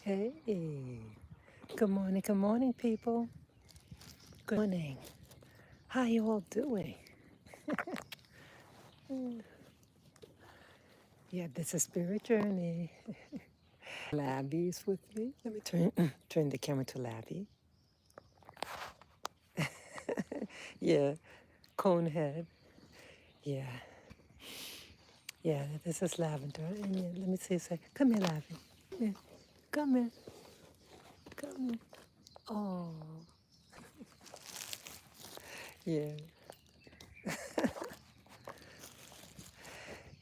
Hey, good morning, people. Good morning. How you all doing? Yeah, this is Spirit Journey. Labby's with me. Let me turn the camera to Labby. Yeah, Conehead. Yeah, yeah, this is Lavender. And yeah, let me see. Say, come here, Labby. Yeah, come here, come here. Oh, yeah,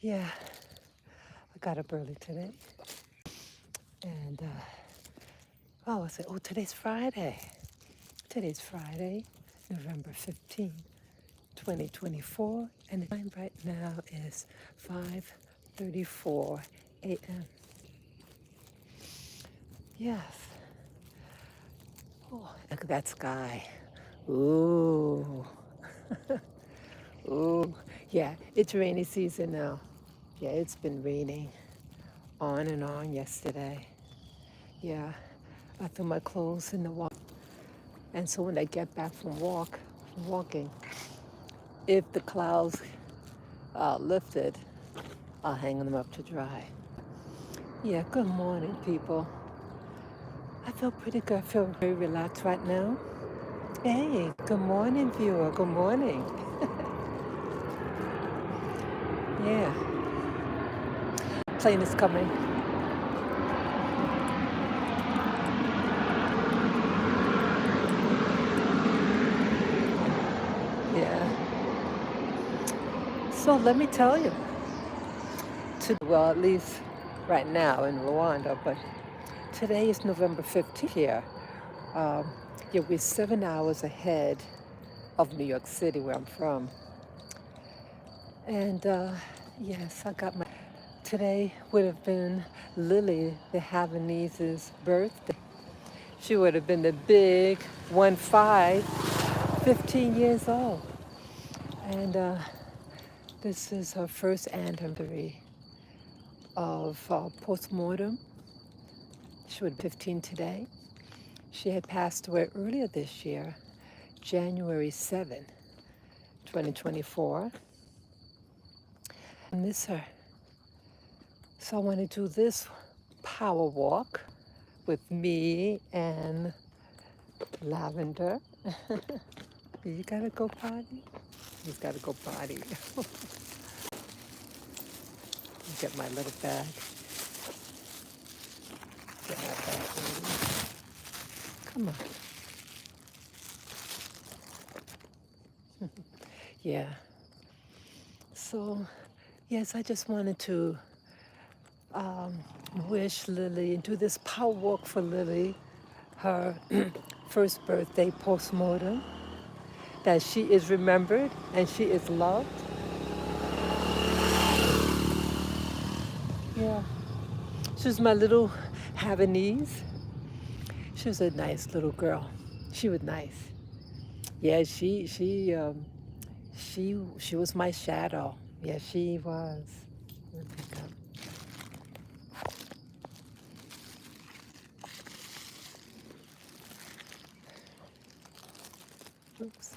yeah. I got up early today, and oh, I said, oh, today's Friday. Today's Friday, November 15th. 2024, and the time right now is 5:34 a.m. Yes. Oh, look at that sky. Ooh, ooh. Yeah, it's rainy season now. Yeah, it's been raining on and on yesterday. Yeah, I threw my clothes in the water, and so when I get back from walking, if the clouds lifted, I'll hang them up to dry. Yeah, good morning, people. I feel pretty good. I feel very relaxed right now. Hey, good morning, viewer. Good morning. Yeah, plane is coming. Yeah. So let me tell you, well, at least right now in Rwanda, but today is November 15th here. Um, yeah, we're 7 hours ahead of New York City, where I'm from. And yes, I got my. Today would have been Lily, the Havanise's birthday. She would have been the big 1-5, 15 years old. And this is her first anniversary of postmortem. She would be 15 today. She had passed away earlier this year, January 7, 2024. I miss her. So I want to do this power walk with me and Lavender. You gotta go potty? He's gotta go potty. Get my little bag. Get my bag ready. Come on. Yeah. So, yes, I just wanted to um, wish Lily and do this power walk for Lily, her first birthday postmortem, that she is remembered and she is loved. Yeah. She was my little Havanese. She was a nice little girl. She was nice. Yeah, she was my shadow. Yeah, she was. Let me pick up. Oops.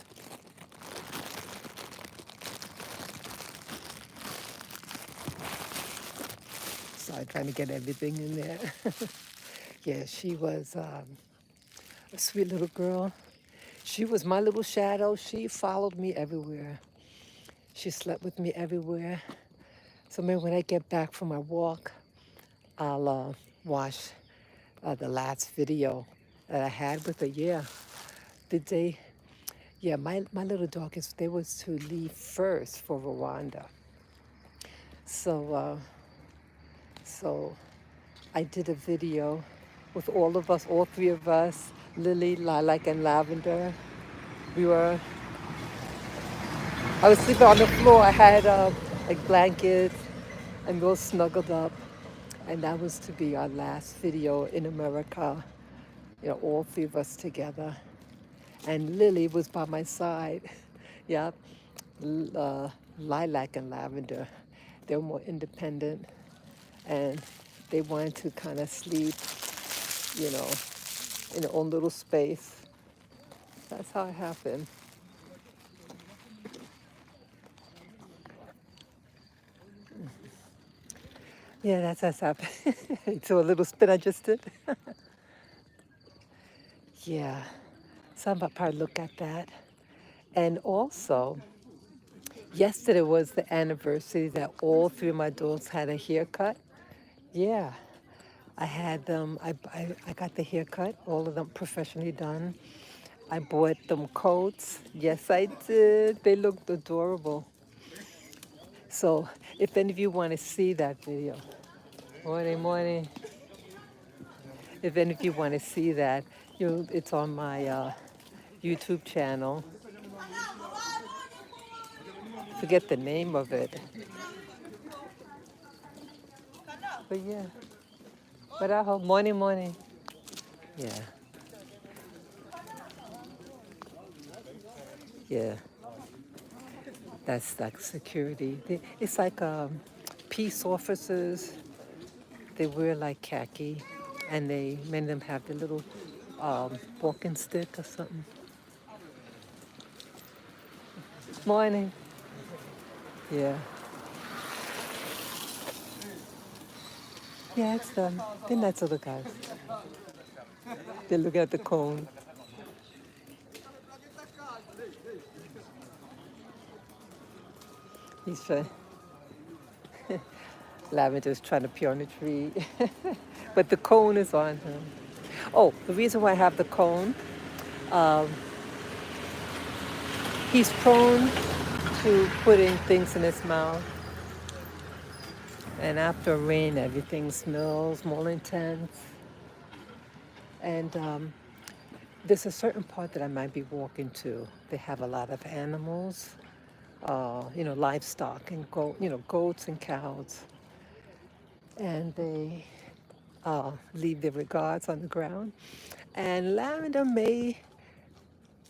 Sorry, trying to get everything in there. Yeah, she was a sweet little girl. She was my little shadow. She followed me everywhere. She slept with me everywhere. So maybe when I get back from my walk, I'll watch the last video that I had with her. Yeah, the day. Yeah, my little dog is. They was to leave first for Rwanda. So so I did a video with all of us, all three of us, Lily, Lilac, and Lavender. We were I was sleeping on the floor. I had like blankets and we all snuggled up. And that was to be our last video in America, all three of us together. And Lily was by my side. Yep, Lilac and Lavender. They were more independent and they wanted to kind of sleep you know, in their own little space. That's how it happened. Yeah, that's how it happened. So a little spin I just did. Yeah, so I'm about to probably look at that. And also, yesterday was the anniversary that all three of my dogs had a haircut. Yeah, I had them, I got the haircut, all of them professionally done. I bought them coats. Yes, I did. They looked adorable. So if any of you want to see that video, morning, morning. If any of you want to see that, it's on my YouTube channel. Forget the name of it. But yeah. But I hope morning, morning. Yeah, yeah. That's like security. It's like peace officers. They wear like khaki, and many of them have the little walking stick or something. Morning. Yeah. Yeah, it's them. They're nice little guys. They look at the cone. He's trying. Lavender's trying to pee on the tree, but the cone is on him. Oh, the reason why I have the cone, he's prone to putting things in his mouth. And after rain, everything smells more intense. And there's a certain part that I might be walking to. They have a lot of animals, livestock and goats and cows. And they leave their regards on the ground. And Lavender may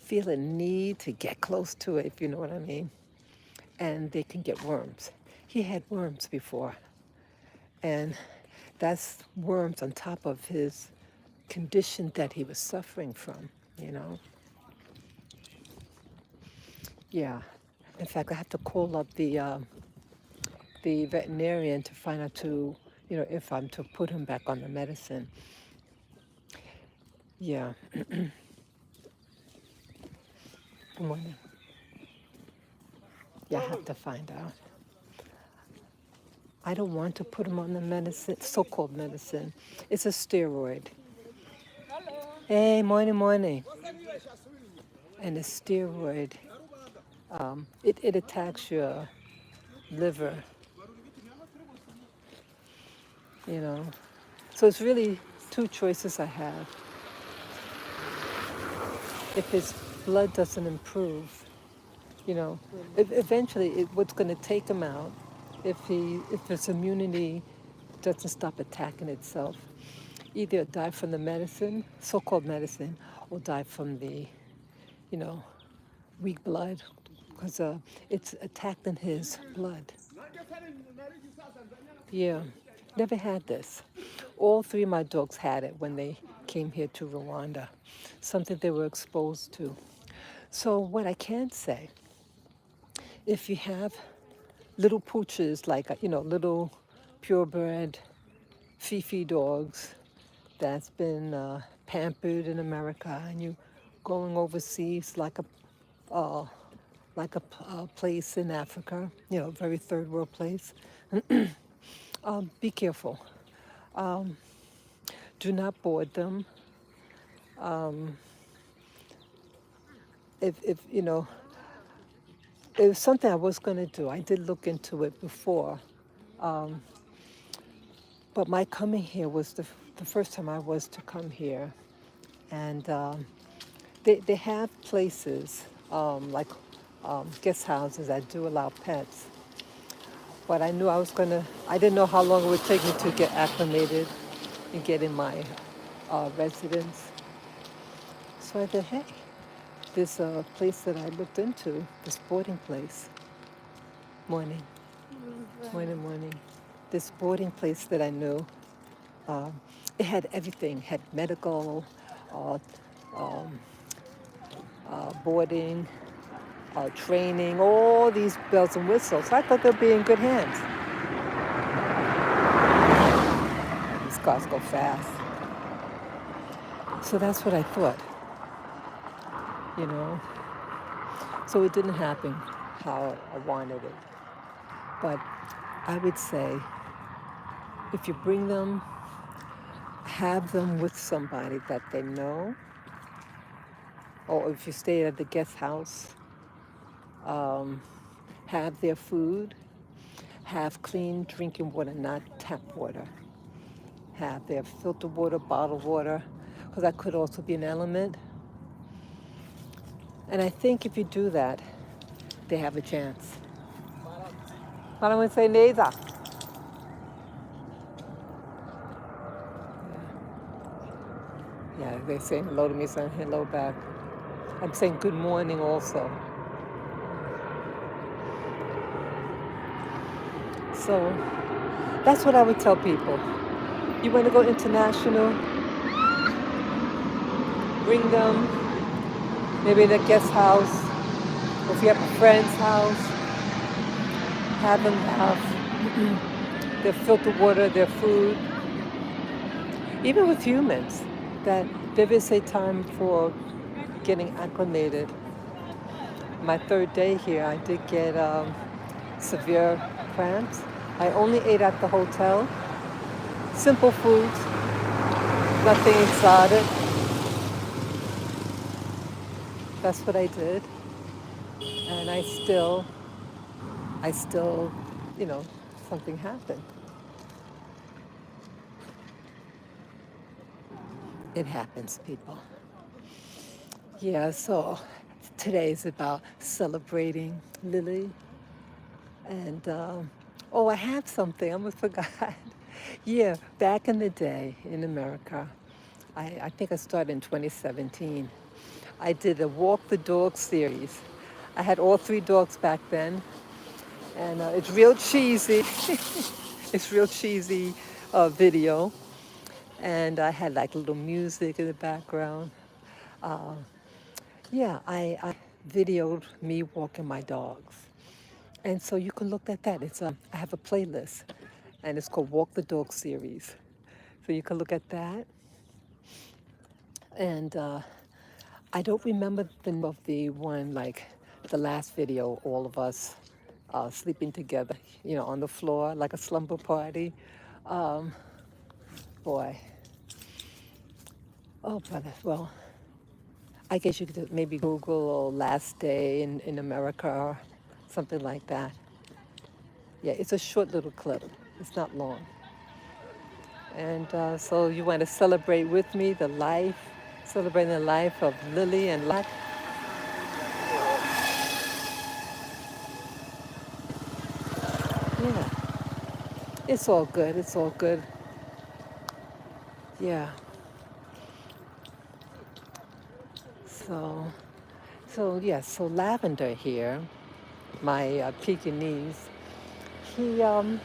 feel a need to get close to it, if you know what I mean. And they can get worms. He had worms before. And that's worms on top of his condition that he was suffering from, you know. Yeah. In fact, I have to call up the veterinarian to find out if I'm to put him back on the medicine. Yeah. Good morning. Yeah, I have to find out. I don't want to put him on the medicine, so-called medicine. It's a steroid. Hey, morning, morning. And the steroid, it attacks your liver, you know. So it's really two choices I have. If his blood doesn't improve, eventually what's going to take him out if his immunity doesn't stop attacking itself, either die from the medicine, so-called medicine, or die from the, you know, weak blood, because it's attacked in his blood. Yeah, never had this. All three of my dogs had it when they came here to Rwanda, something they were exposed to. So what I can say, if you have little pooches, like, little purebred Fifi dogs that's been pampered in America, and you going overseas uh, like a place in Africa, very third world place, be careful. Do not board them. If it was something I was going to do. I did look into it before, but my coming here was the first time I was to come here, and they have places like guest houses that do allow pets. But I knew I didn't know how long it would take me to get acclimated and get in my residence. So I said, hey, this place that I looked into, this boarding place, morning, morning, morning, this boarding place that I knew, It had everything, had medical, uh, boarding, training, all these bells and whistles. So I thought they'd be in good hands. These cars go fast. So that's what I thought, you know. So it didn't happen how I wanted it. But I would say if you bring them, have them with somebody that they know, or if you stay at the guest house, have their food, have clean drinking water, not tap water. Have their filtered water, bottled water, because that could also be an element. And I think if you do that, they have a chance. Parang mo say neza. Yeah, they're saying hello to me, saying hello back. I'm saying good morning also. So that's what I would tell people. You want to go international, bring them, maybe in a guest house, or if you have a friend's house, have them have their filtered water, their food. Even with humans, that there is a time for getting acclimated. My third day here, I did get severe cramps. I only ate at the hotel, simple foods, nothing exotic. That's what I did. And I still, you know, something happened. It happens, people. Yeah, so today is about celebrating Lily. And, oh, I have something, I almost forgot. Yeah, back in the day in America, I think I started in 2017. I did a Walk the Dog series. I had all three dogs back then, and it's real cheesy. It's real cheesy video, and I had like little music in the background. Yeah, I videoed me walking my dogs. And so you can look at that. I have a playlist, and it's called Walk the Dog series. So you can look at that. And I don't remember the name of the one, like the last video, all of us sleeping together, you know, on the floor like a slumber party. Um, Boy, oh brother, well, I guess you could maybe Google or last day in America or something like that. Yeah, it's a short little clip. It's not long. And so you want to celebrate with me celebrating the life of Lily and Lot. Yeah, it's all good. It's all good. Yeah. So, so Lavender here, my Pekingese, he um,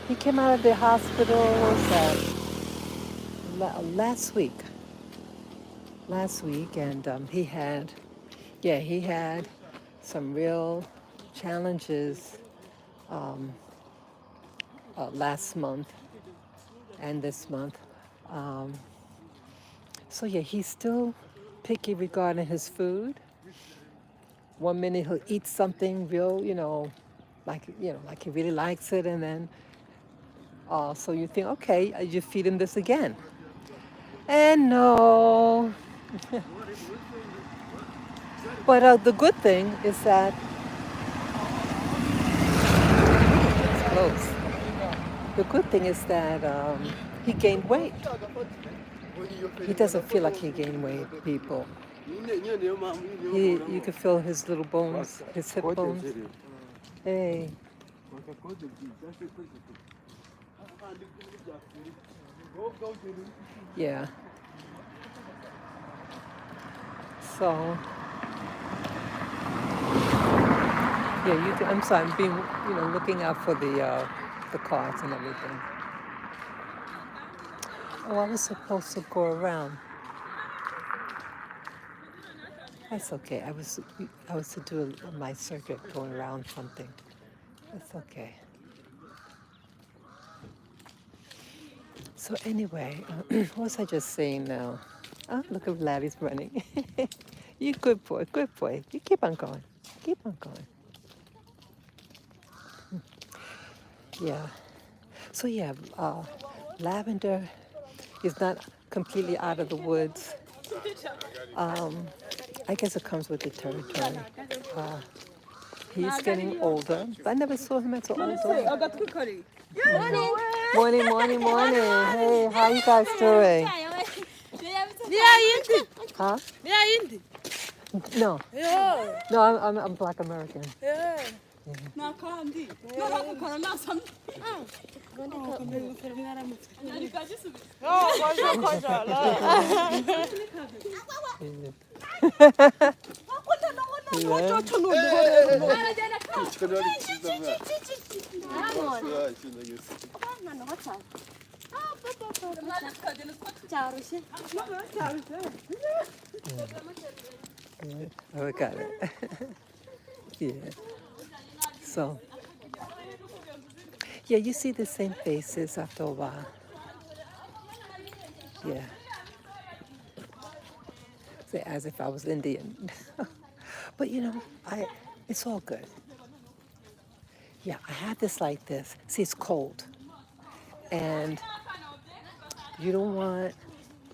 he came out of the hospital last week. Last week, and he had some real challenges last month and this month. Um, so yeah, he's still picky regarding his food. One minute he'll eat something real, like he really likes it, and then so you think, okay, you feed him this again, and no. But the good thing is that it's close. The good thing is that he gained weight. He doesn't feel like he gained weight, people. You can feel his little bones, his hip bones. Hey. Yeah. So, yeah, I'm sorry, I'm being, looking out for the cards and everything. Oh, I was supposed to go around. That's okay. I was to do my circuit going around something. That's okay. So anyway, what was I just saying now? Oh, look at Laddie's running. You good boy, good boy. You keep on going. Keep on going. Yeah. So yeah, lavender is not completely out of the woods. Um, I guess it comes with the territory. Uh, he's getting older. I never saw him as an old dog. Morning, morning, morning. Hey, how you guys doing? Huh? No, no, I'm Black American. Oh, I got it. Yeah. So, yeah, you see the same faces after a while. Yeah. Say as if I was Indian. But you know, it's all good. Yeah, I have this like this. See, it's cold. And you don't want,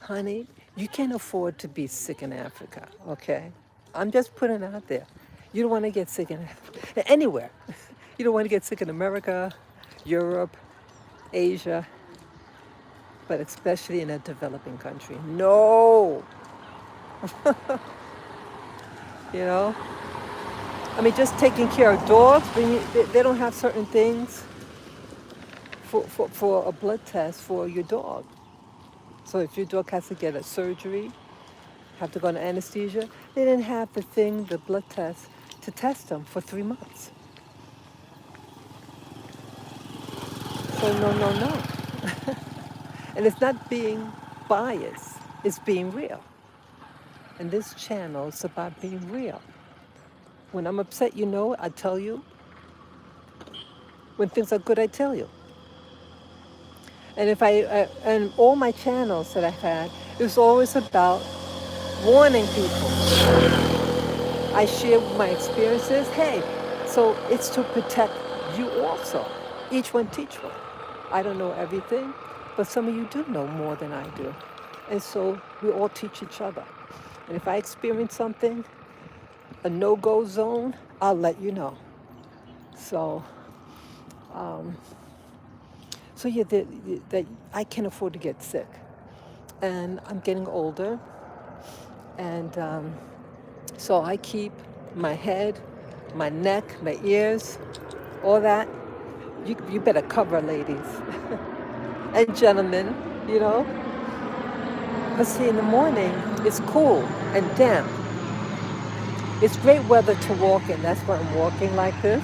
honey, you can't afford to be sick in Africa, okay? I'm just putting it out there. You don't want to get sick in anywhere. You don't want to get sick in America, Europe, Asia, but especially in a developing country. No, you know? I mean, just taking care of dogs, when they don't have certain things for a blood test for your dog. So if your dog has to get a surgery, have to go on anesthesia, they didn't have the thing, the blood test, to test them for 3 months. So no, no, no. And it's not being biased, it's being real. And this channel is about being real. When I'm upset, you know, I tell you. When things are good, I tell you. And and all my channels that I've had, it was always about warning people. I share my experiences. Hey, so it's to protect you also. Each one teach one. I don't know everything, but some of you do know more than I do. And so we all teach each other. And if I experience something, a no-go zone, I'll let you know. So, so yeah, that I can't afford to get sick. And I'm getting older. And so I keep my head, my neck, my ears, all that. You better cover, ladies and gentlemen, you know. Because see, in the morning, it's cool and damp. It's great weather to walk in. That's why I'm walking like this.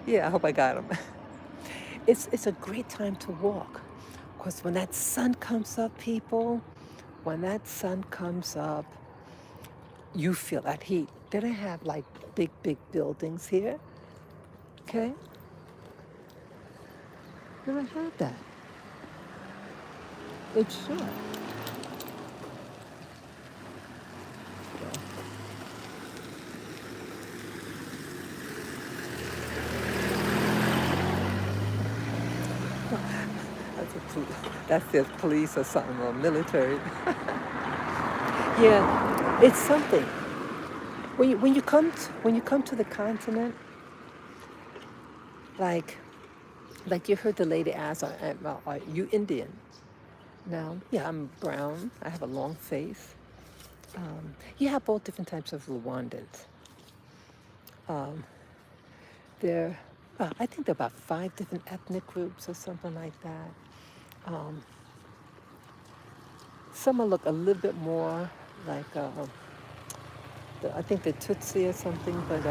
Yeah, I hope I got them. It's a great time to walk. Because when that sun comes up, people, when that sun comes up, you feel that heat. They don't have like big, big buildings here. Okay? They don't have that. It should. That's their police or something, or military. Yeah, it's something. When you come to the continent, like you heard the lady ask, are you Indian? Now, yeah, I'm brown. I have a long face. You have all different types of Rwandans. Um, there, I think there are about 5 different ethnic groups or something like that. Um, some will look a little bit more like, I think the Tutsi or something, but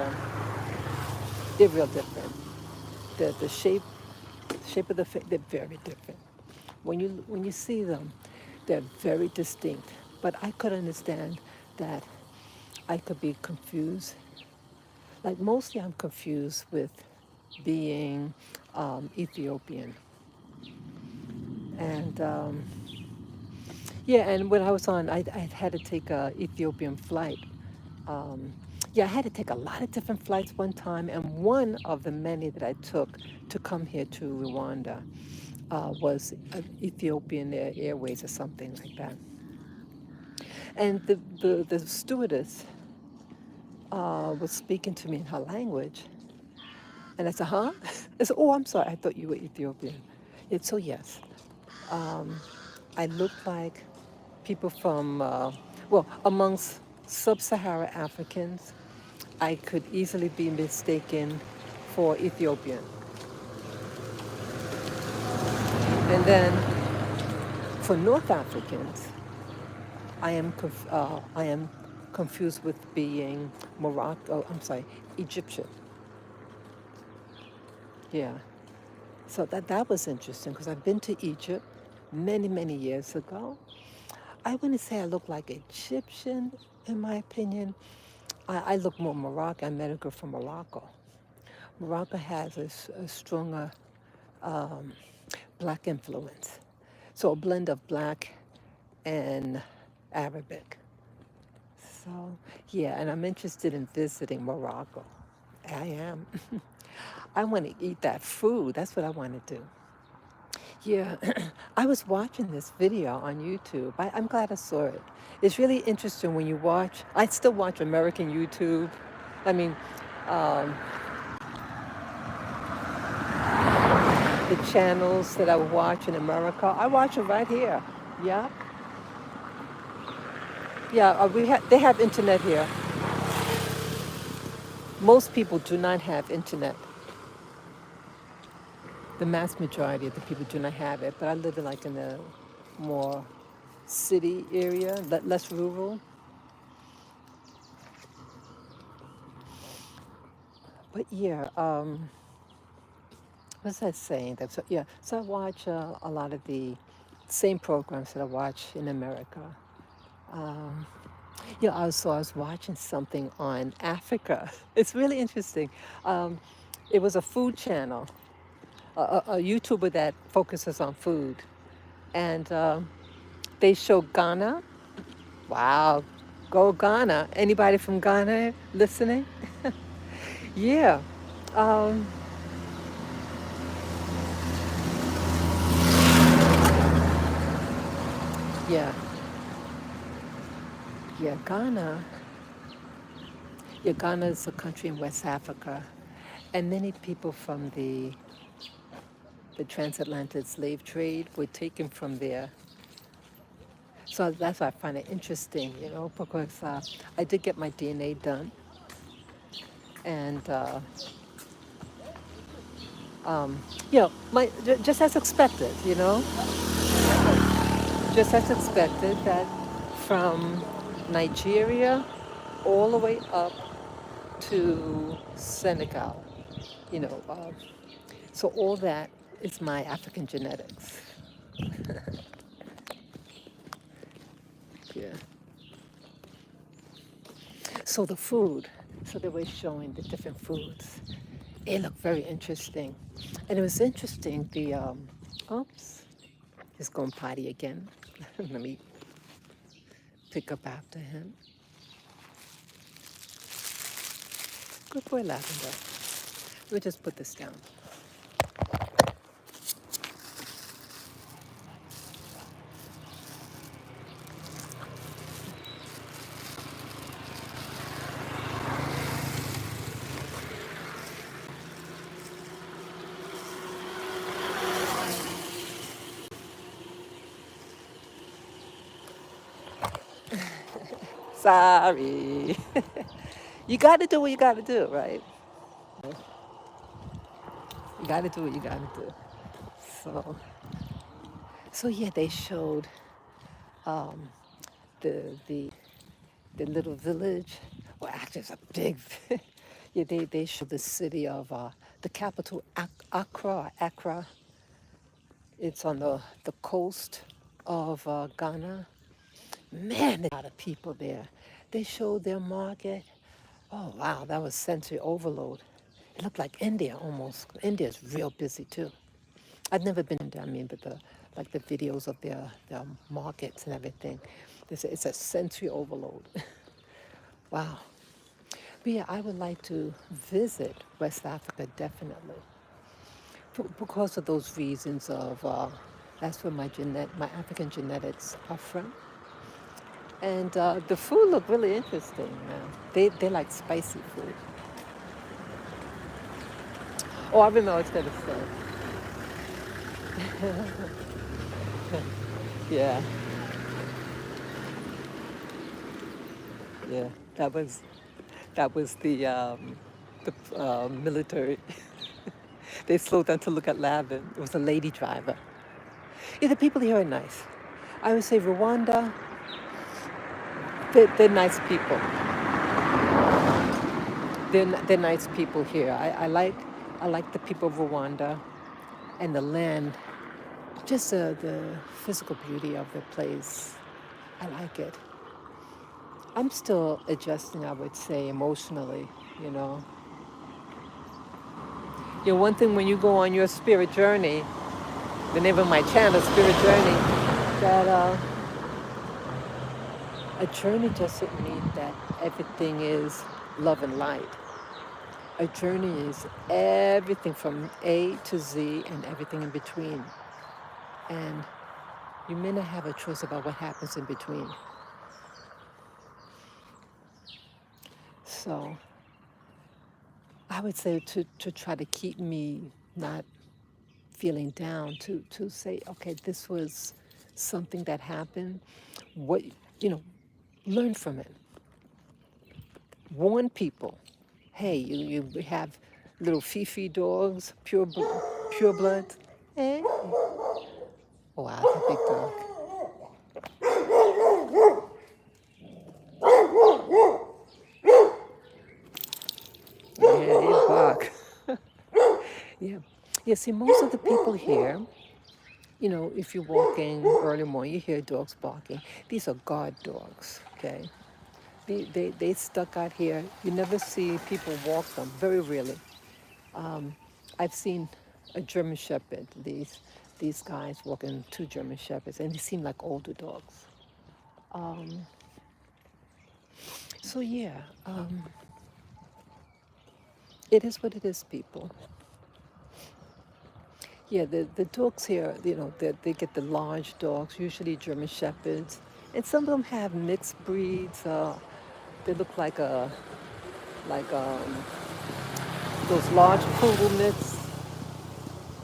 They're real different. The shape of the face, they're very different. When you see them, they're very distinct. But I could understand that I could be confused. Like mostly, I'm confused with being Ethiopian, and yeah, and when I was on, I had to take a Ethiopian flight. Um, yeah, I had to take a lot of different flights one time, and one of the many that I took to come here to Rwanda was Ethiopian Airways or something like that. And the stewardess was speaking to me in her language, and I said, "Huh?" I said, "Oh, I'm sorry. I thought you were Ethiopian." So yes, um, I look like people from well, amongst sub-Sahara Africans, I could easily be mistaken for Ethiopian. And then for North Africans, I am confused with being Morocco. I'm sorry, Egyptian. Yeah. So that was interesting because I've been to Egypt many years ago. I wouldn't say I look like Egyptian, in my opinion. I look more Moroccan. I met a girl from Morocco. Morocco has a stronger um, black influence. So a blend of black and Arabic. So, yeah, and I'm interested in visiting Morocco. I am. I want to eat that food. That's what I want to do. Yeah, I was watching this video on YouTube. I'm glad I saw it. It's really interesting when you watch. I still watch American YouTube. I mean, um, the channels that I watch in America, I watch them right here. Yeah, yeah. They have internet here. Most people do not have internet. The mass majority of the people do not have it. But I live in like in a more city area, less rural. But yeah, what's that saying? That's yeah. So I watch a lot of the same programs that I watch in America. Um, yeah, I was watching something on Africa. It's really interesting. Um, it was a food channel, a YouTuber that focuses on food, and they show Ghana. Wow, go Ghana! Anybody from Ghana listening? Yeah, um, yeah, yeah. Ghana. Yeah, Ghana is a country in West Africa, and many people from the transatlantic slave trade were taken from there. So that's why I find it interesting, because I did get my DNA done, and um, just as expected, just as expected that from Nigeria all the way up to Senegal, you know. So all that is my African genetics. Yeah. So the food, so they were showing the different foods. It looked very interesting. And it was interesting, oops, he's going potty again. Let me pick up after him. Good boy, Lavender. We'll just put this down. Sorry. You got to do what you got to do, right? You got to do what you got to do. So, so yeah, they showed um, the the the little village. Well, actually, it's a big, Yeah, they show the city of the capital, Accra. Accra. It's on the coast of Ghana. Man, there's a lot of people there. They showed their market. Oh, wow, that was sensory overload. It looked like India almost. India's real busy too. I've never been to India, I mean, but like the videos of their markets and everything, it's a sensory overload. Wow. But yeah, I would like to visit West Africa definitely because of those reasons of that's where my African genetics are from. And the food looked really interesting. They like spicy food. Oh, I remember I was gonna say. Yeah, yeah. That was the military. They slowed down to look at Lavin. It was a lady driver. Yeah, the people here are nice. I would say Rwanda, they're nice people. They're nice people here. I like the people of Rwanda and the land, just the physical beauty of the place. I like it. I'm still adjusting, I would say, emotionally, you know. One thing when you go on your spirit journey, the name of my channel, Spirit Journey, that a journey doesn't mean that everything is love and light. A journey is everything from A to Z and everything in between. And you may not have a choice about what happens in between. So I would say to try to keep me not feeling down, to say, okay, this was something that happened. What, you know, learn from it. Warn people. Hey, you have little Fifi dogs, pure blood. Hey. Wow, that's a big dog. Yeah, they bark. Yeah. Yeah, see, most of the people here, if you're walking early morning, you hear dogs barking. These are guard dogs, okay? They stuck out here. You never see people walk them, very rarely. I've seen a German Shepherd, these guys walking two German Shepherds, and they seem like older dogs. Um, so yeah, it is what it is, people. Yeah, the dogs here, they get the large dogs, usually German Shepherds, and some of them have mixed breeds. They look like those large poodle mix.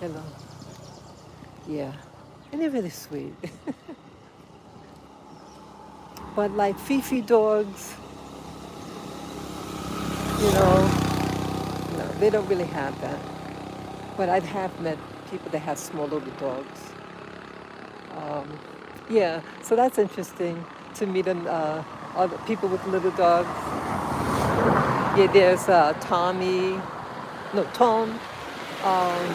You know, yeah, and they're really sweet. But like Fifi dogs, you know, no, they don't really have that. But I have met people that have small little dogs. Um, yeah, so that's interesting to meet other people with little dogs. Yeah, there's Tommy, no, Tom, um,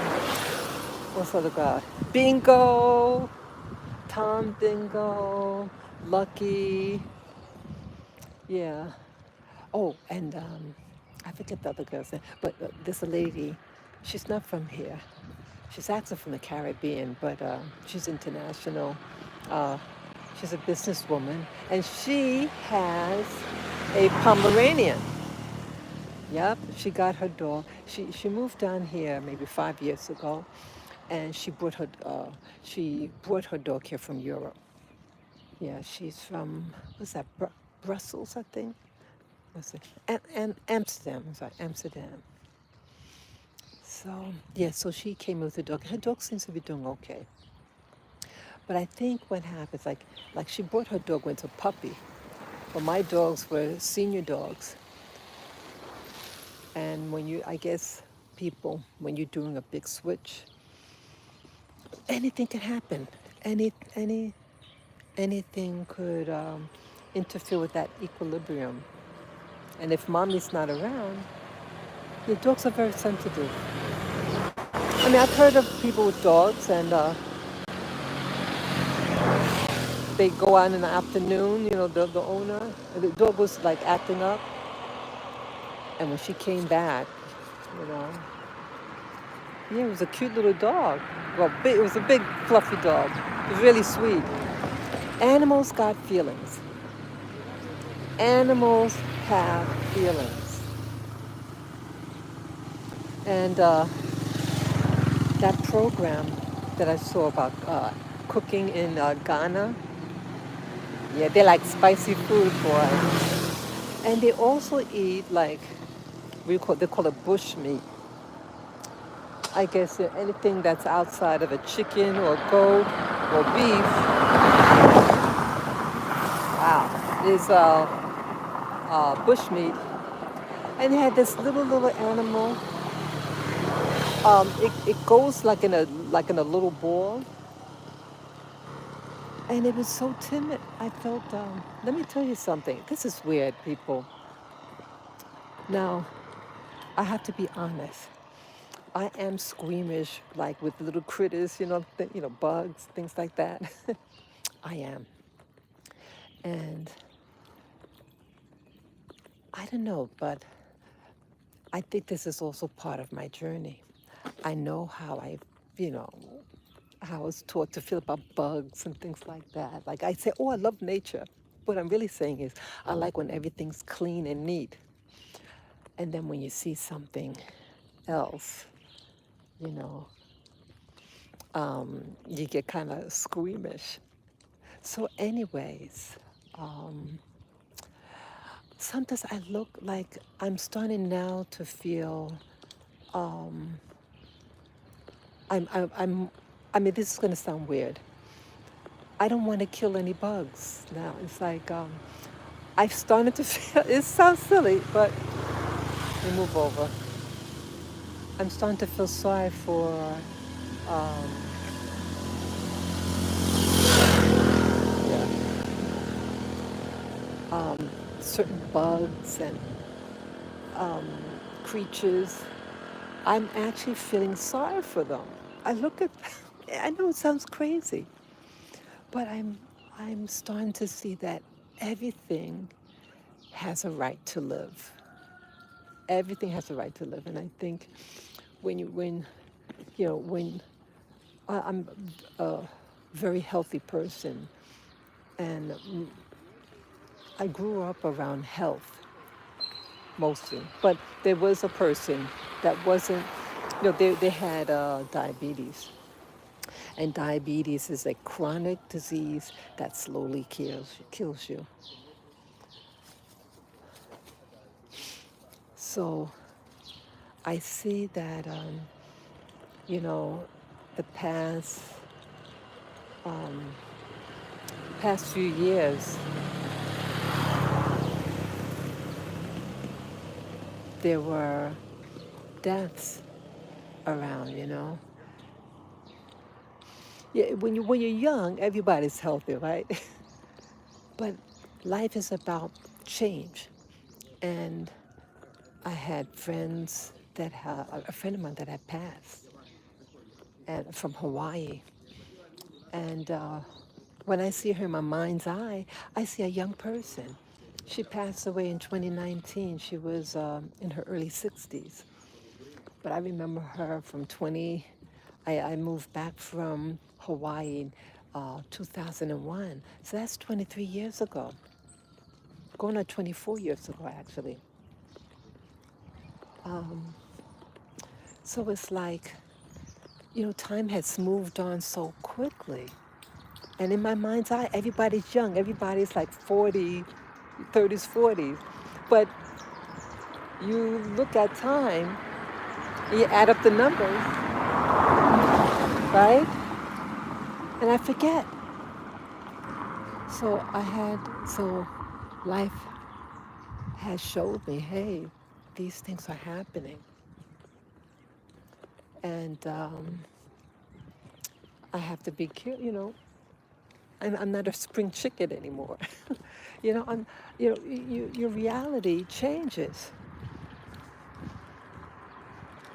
what's the other guy? Bingo, Tom Bingo, Lucky, yeah. Oh, and I forget the other girl's name, but there's a lady, she's not from here. She's actually from the Caribbean, but she's international. Uh, she's a businesswoman, and she has a Pomeranian. Yep, she got her dog. She moved down here maybe 5 years ago, and she brought her dog here from Europe. Yeah, she's from what's that? Brussels, I think. What's it? Amsterdam. I'm sorry, Amsterdam. So yeah, so she came with the dog. Her dog seems to be doing okay. But I think what happens, like she brought her dog when it's a puppy, but my dogs were senior dogs. And I guess people, when you're doing a big switch, anything can happen. Anything could interfere with that equilibrium. And if mommy's not around, Yeah, dogs are very sensitive. I mean, I've heard of people with dogs, and they go out in the afternoon. You know, the owner, the dog was like acting up, and when she came back, you know, yeah, it was a cute little dog. Well, it was a big, fluffy dog. It was really sweet. Animals got feelings. Animals have feelings. And that program that I saw about cooking in Ghana, yeah, they like spicy food, boy. And they also eat like they call it bush meat. I guess anything that's outside of a chicken or goat or beef, wow, is bush meat. And they had this little animal. It goes like in a little ball, and it was so timid. I felt. Let me tell you something. This is weird, people. Now, I have to be honest. I am squeamish, like with little critters, bugs, things like that. I am, and I don't know, but I think this is also part of my journey. I know you know, how I was taught to feel about bugs and things like that. Like I say, oh, I love nature. What I'm really saying is, I like when everything's clean and neat. And then when you see something else, you know, you get kind of squeamish. So, anyways, um, sometimes I look like I'm starting now to feel um, I'm I mean, this is going to sound weird. I don't want to kill any bugs now. It's like I've started to feel, it sounds silly, but we move over. I'm starting to feel sorry for um, yeah, certain bugs and um, creatures. I'm actually feeling sorry for them. I look at, I know it sounds crazy, but I'm starting to see that everything has a right to live. Everything has a right to live, and I think when when I'm a very healthy person, and I grew up around health mostly, but there was a person that wasn't, they had diabetes, and diabetes is a chronic disease that slowly kills you. So I see that you know the past few years there were deaths around. Yeah, when you're young, everybody's healthy, right? But life is about change. And I had friends a friend of mine that had passed, and from Hawaii. And when I see her in my mind's eye, I see a young person. She passed away in 2019. She was in her early 60s. But I remember her from I moved back from Hawaii in 2001. So that's 23 years ago, going on 24 years ago, actually. Um, so it's like, time has moved on so quickly. And in my mind's eye, everybody's young. Everybody's like 40, 30s, 40s. But you look at time, you add up the numbers, right? And I forget. So life has showed me, hey, these things are happening. And I have to be careful, I'm not a spring chicken anymore. I'm, your reality changes.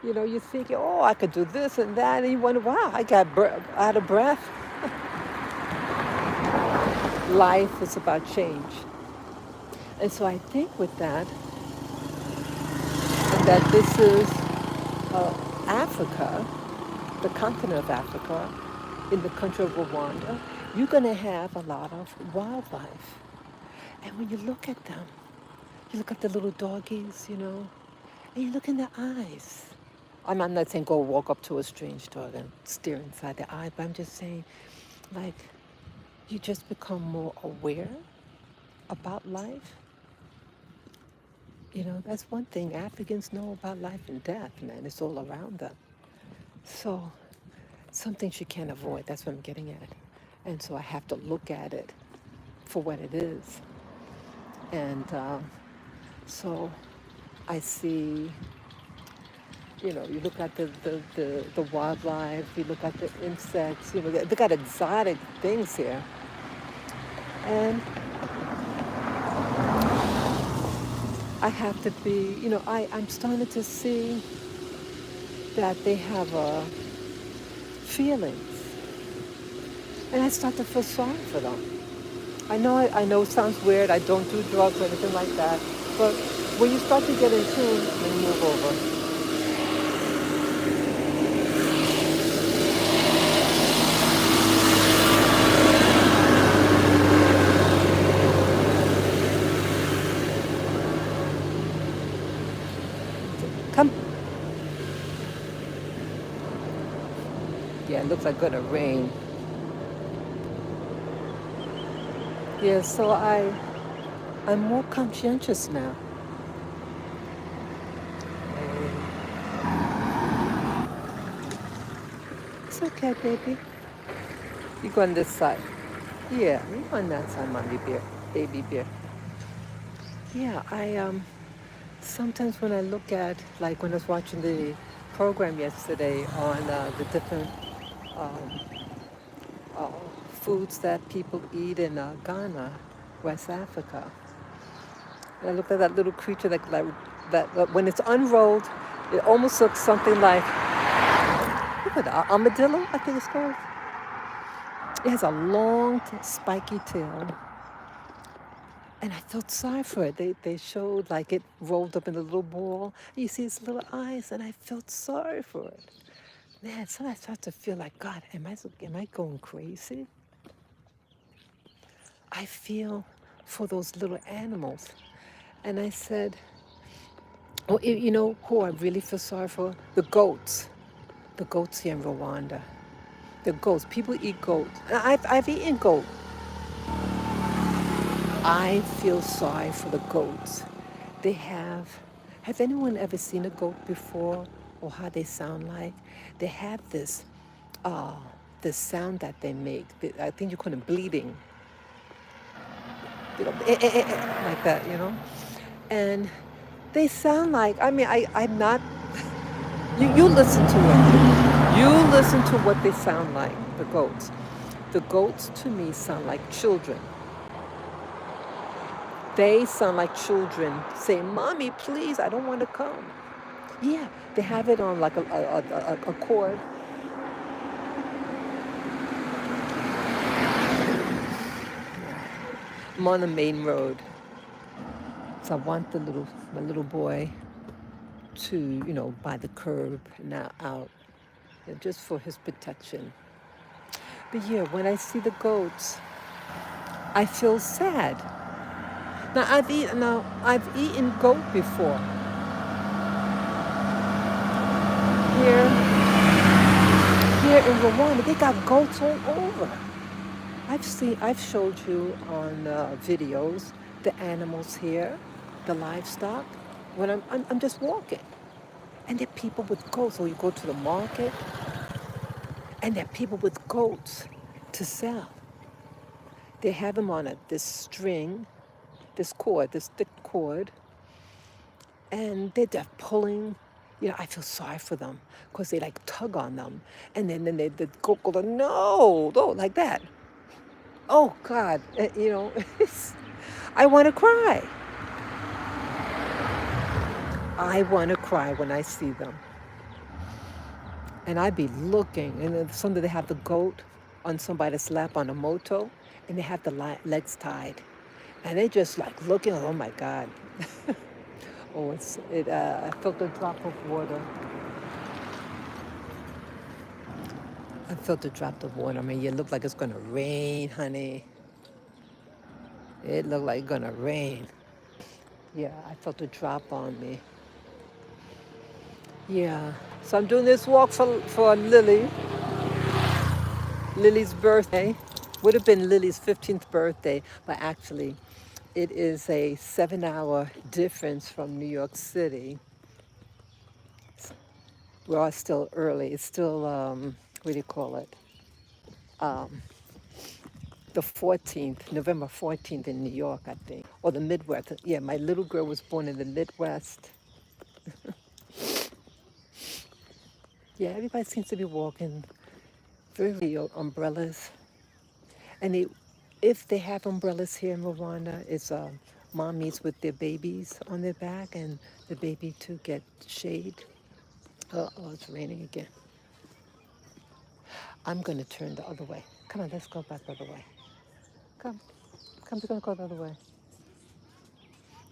You know, you think, oh, I could do this and that, and you wonder, wow, I got out of breath. Life is about change. And so I think with that, and that this is Africa, the continent of Africa, in the country of Rwanda, you're going to have a lot of wildlife. And when you look at them, you look at the little doggies, you know, and you look in their eyes. I'm not saying go walk up to a strange dog and stare inside their eye, but I'm just saying, like, you just become more aware about life. You know, that's one thing. Africans know about life and death, man. It's all around them. So, some things you can't avoid. That's what I'm getting at. And so I have to look at it for what it is. And so I see, you know, you look at the wildlife, you look at the insects, you know, they got exotic things here. And I have to be, you know, I'm starting to see that they have feelings. And I start to feel sorry for them. I know it sounds weird. I don't do drugs or anything like that. But when you start to get in tune, let me move over. Come. Yeah, it looks like gonna rain. Yeah, so I'm more conscientious now. It's okay, baby. You go on this side. Yeah, you go on that side, mommy bear, baby bear. Yeah, I sometimes when I look at, like when I was watching the program yesterday on the different um, uh, foods that people eat in Ghana, West Africa, and I looked at that little creature that when it's unrolled, it almost looks something like, look at that, armadillo, I think it's called. It has a long, spiky tail. And I felt sorry for it. They showed like it rolled up in a little ball. You see its little eyes, and I felt sorry for it. Man, sometimes I start to feel like, God, am I going crazy? I feel for those little animals. And I said, oh, you know who I really feel sorry for? The goats. The goats here in Rwanda. The goats. People eat goats. I've eaten goat. I feel sorry for the goats. They have anyone ever seen a goat before or how they sound like? They have uh, this sound that they make. I think you call it bleating. You know, like that, you know? And they sound like, I'm not, you listen to it. You listen to what they sound like, the goats. The goats to me sound like children. They sound like children saying, Mommy, please, I don't want to come. Yeah, they have it on like a cord. I'm on the main road. So I want my little boy to, you know, by the curb and out, you know, just for his protection. But yeah, when I see the goats, I feel sad. I've eaten goat before. Here, here in Rwanda, they got goats all over. I've showed you on videos the animals here, the livestock. When I'm just walking, and there are people with goats. Or you go to the market, and there are people with goats to sell. They have them on this string, this cord, this thick cord, and they're just pulling. You know, I feel sorry for them because they like tug on them, and then the goat goes, no, like that. Oh God, you know, I want to cry. I want to cry when I see them. And I'd be looking, and then sometimes they have the goat on somebody's lap on a moto, and they have the legs tied, and they just like looking. Oh my God! Oh, it. I felt a drop of water. I felt a drop of water. I mean, it looked like it's gonna rain, honey. It looked like it's gonna rain. Yeah, I felt a drop on me. Yeah. So I'm doing this walk for Lily. Lily's birthday would have been Lily's 15th birthday, but actually, it is a 7-hour difference from New York City. We're all still early. It's still, what do you call it? Um, the 14th, November 14th in New York, I think, or the Midwest. Yeah, my little girl was born in the Midwest. Yeah, everybody seems to be walking very umbrellas. And if they have umbrellas here in Rwanda, it's mommies with their babies on their back and the baby to get shade. Oh, it's raining again. I'm going to turn the other way. Come on, let's go back the other way. Come, we're going to go the other way.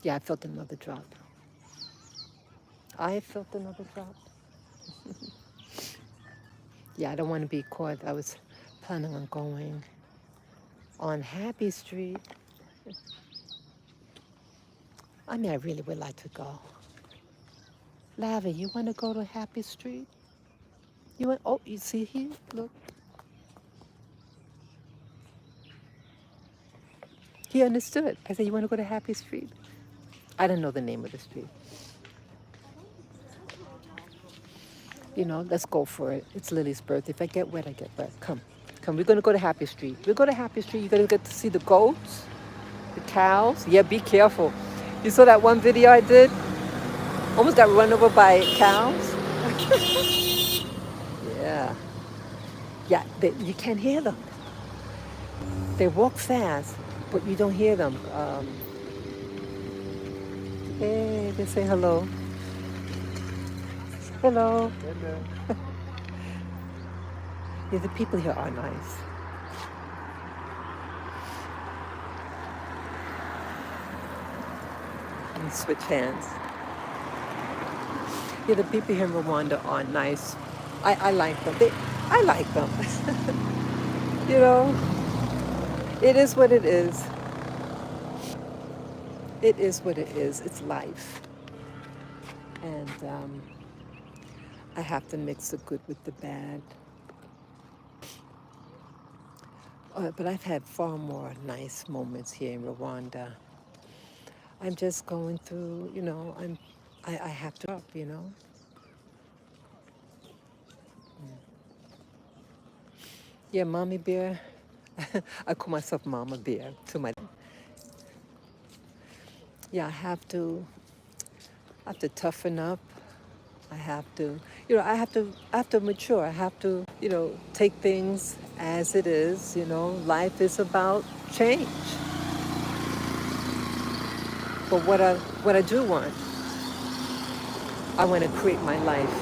Yeah, I felt another drop. I felt another drop. Yeah, I don't want to be caught. I was planning on going on Happy Street. I mean, I really would like to go. Lavi, you want to go to Happy Street? You want? Oh, you see here? Look, he understood. I said, you want to go to Happy Street? I don't know the name of the street. You know, let's go for it. It's Lily's birthday. If I get wet, I get wet. Come, we're gonna go to Happy Street. We go to Happy Street. You're gonna get to see the goats, the cows. Yeah, be careful. You saw that one video I did? Almost got run over by cows. Yeah, yeah. You can't hear them. They walk fast, but you don't hear them. Hey, they say hello. Hello. Yeah, the people here are nice. Let me switch hands. Yeah, the people here in Rwanda are nice. I like them. I like them. You know, it is what it is. It is what it is. It's life. And I have to mix the good with the bad. But I've had far more nice moments here in Rwanda. I'm just going through, I have to up, Yeah, mommy bear. I call myself mama bear to my. Yeah, I have to toughen up. I have to, I have to mature. I have to, take things as it is. Life is about change. But what I do want, I want to create my life.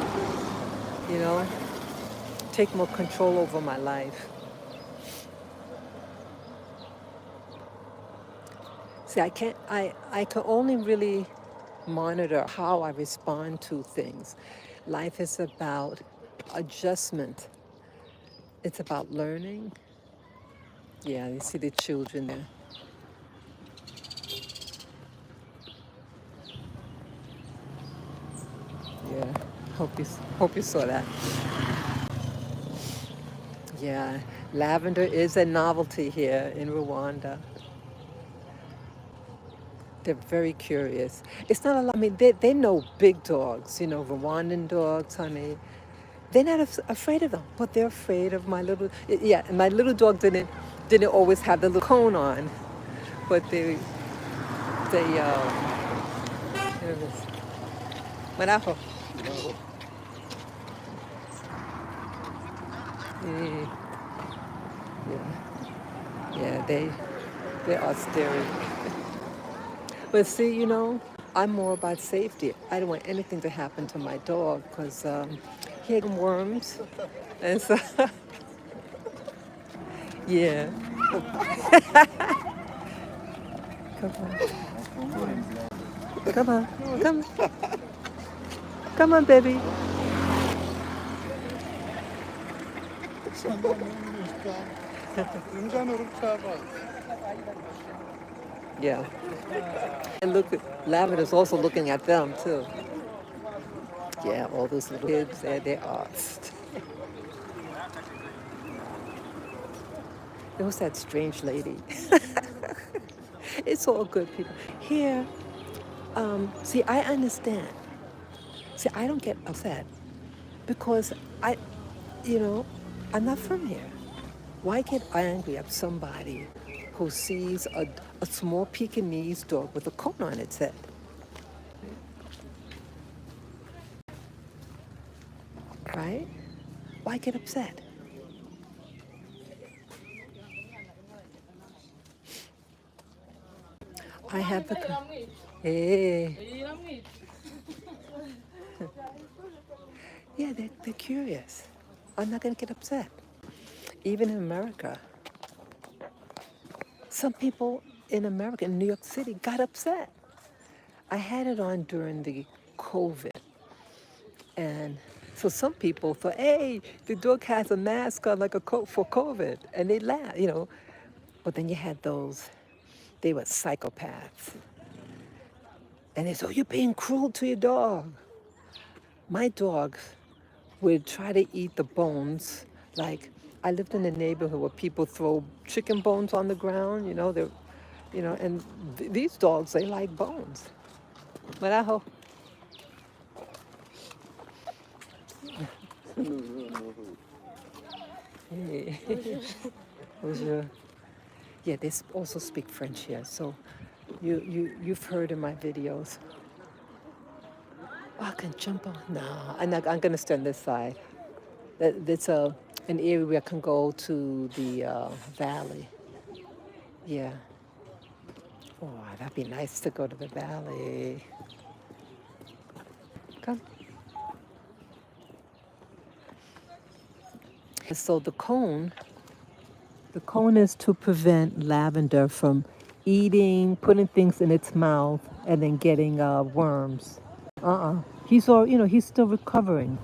You know, take more control over my life. See, I can't. I can only really monitor how I respond to things. Life is about adjustment. It's about learning. Yeah, you see the children there. Yeah, hope you saw that. Yeah, lavender is a novelty here in Rwanda. They're very curious. It's not a lot. I mean, they know big dogs. Rwandan dogs, honey. They're not afraid of them, but they're afraid of my little. Yeah, and my little dog didn't always have the little cone on, but they here it is. Manaho. Yeah, yeah, they are scary. But see, I'm more about safety. I don't want anything to happen to my dog because getting worms. And so, yeah. Come on. Come on. Come. Come on, baby. Yeah. And look, Lavender's also looking at them too. Yeah, all those little kids, there they are. There was that strange lady. It's all good, people. Here, see, I understand. See, I don't get upset because I, you know, I'm not from here. Why get angry at somebody who sees a small Pekingese dog with a cone on its head? Right? Why get upset? I have the. Hey. Yeah, they're curious. I'm not going to get upset. Even in America, some people in America, in New York City, got upset. I had it on during the COVID. And so some people thought, hey, the dog has a mask on like a coat for COVID. And they laughed. But then you had those, they were psychopaths. And they said, oh, you're being cruel to your dog. My dog would try to eat the bones. Like, I lived in a neighborhood where people throw chicken bones on the ground, and these dogs, they like bones. But I hope. Hey. Bonjour. Yeah, they also speak French here, so you've heard in my videos. Oh, I can jump on. No, I'm gonna stand this side. That's an area where I can go to the valley. Yeah. Oh, that'd be nice to go to the valley. Come. So the cone is to prevent lavender from eating, putting things in its mouth, and then getting worms. He's still recovering.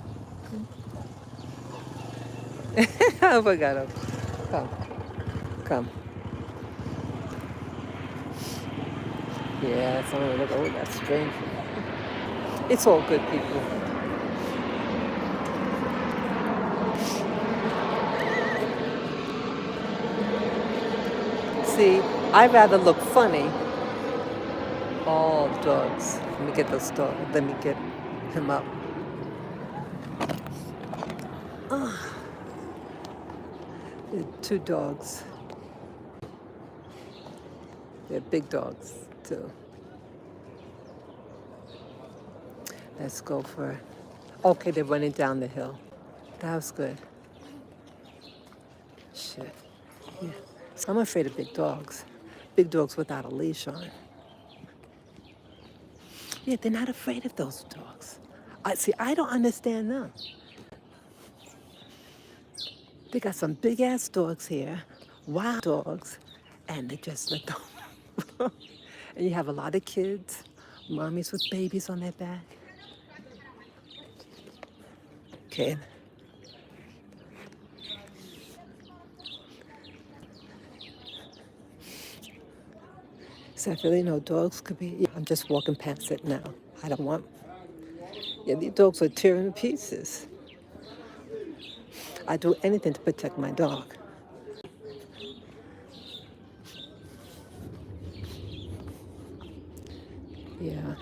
I forgot him. Come, come. Yeah, someone look. Oh, that's strange. It's all good, people. See, I'd rather look funny. All dogs. Let me get this dog. Let me get him up. Two dogs. They're big dogs, too. Let's go for it. Okay, they're running down the hill. That was good. Shit. Yeah. So I'm afraid of big dogs. Big dogs without a leash on. Yeah, they're not afraid of those dogs. I don't understand them. They got some big ass dogs here, wild dogs, and they just let them. And you have a lot of kids, mommies with babies on their back. Okay. So I feel dogs could be. Yeah, I'm just walking past it now. I don't want. Yeah, these dogs are tearing to pieces. I do anything to protect my dog. Yeah.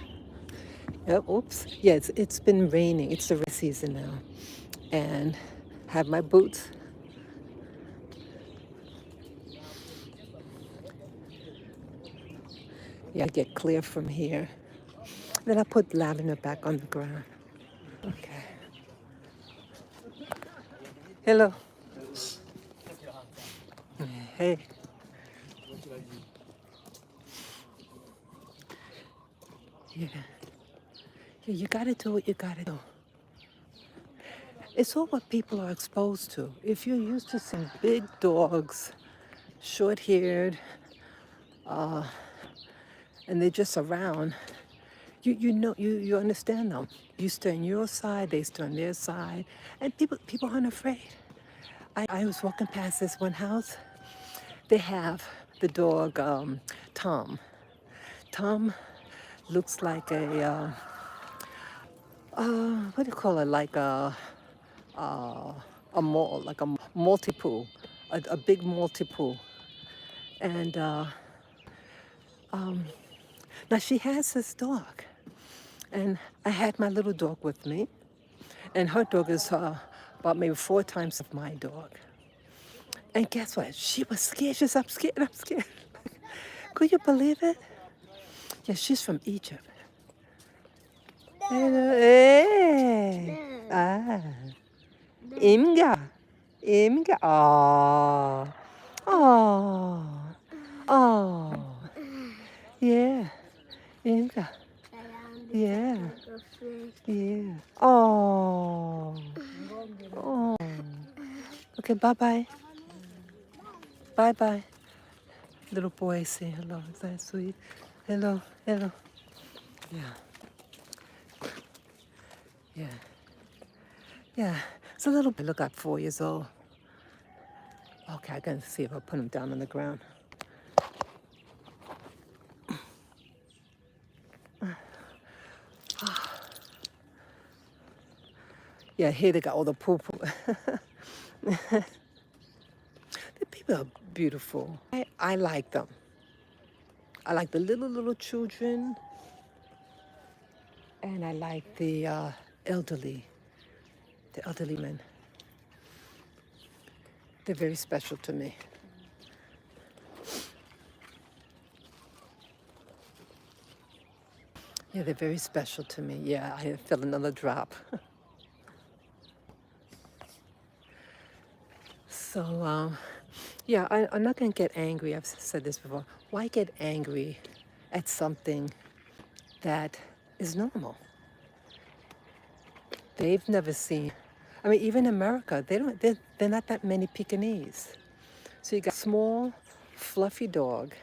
Yep, oops. Yeah, it's been raining. It's the rain season now. And have my boots. Yeah, I get clear from here. Then I put lavender back on the ground. Okay. Hello. Hey. Yeah. Yeah, you gotta do what you gotta do. It's all what people are exposed to. If you're used to seeing big dogs, short-haired, and they're just around, you understand them. You stay on your side, they stay on their side, and people aren't afraid. I was walking past this one house. They have the dog Tom. Tom looks like what do you call it? Like a mall, like a multi-pool, a big multi-pool. And now she has this dog, and I had my little dog with me, and her dog is about maybe 4 times of my dog. And guess what? She was scared. She's, I'm scared. I'm scared. Could you believe it? Yeah, she's from Egypt. Hello. Hey. Ah. Imga. Imga. Oh. Oh. Oh. Yeah. Imga. Yeah. Yeah. Oh. Oh. Okay, bye-bye. Bye-bye. Little boy say hello. Is that sweet? Hello. Hello. Yeah. Yeah. Yeah. It's a little bit. Look, at 4 years old. Okay, I gotta see if I put him down on the ground. Yeah, here they got all the poo poo. The people are beautiful. I like them. I like the little children, and I like the elderly, the elderly men. They're very special to me. Yeah, they're very special to me. Yeah, I feel another drop. So, yeah, I'm not going to get angry. I've said this before. Why get angry at something that is normal? They've never seen. I mean, even in America, they're not that many Pekingese. So you got a small, fluffy dog,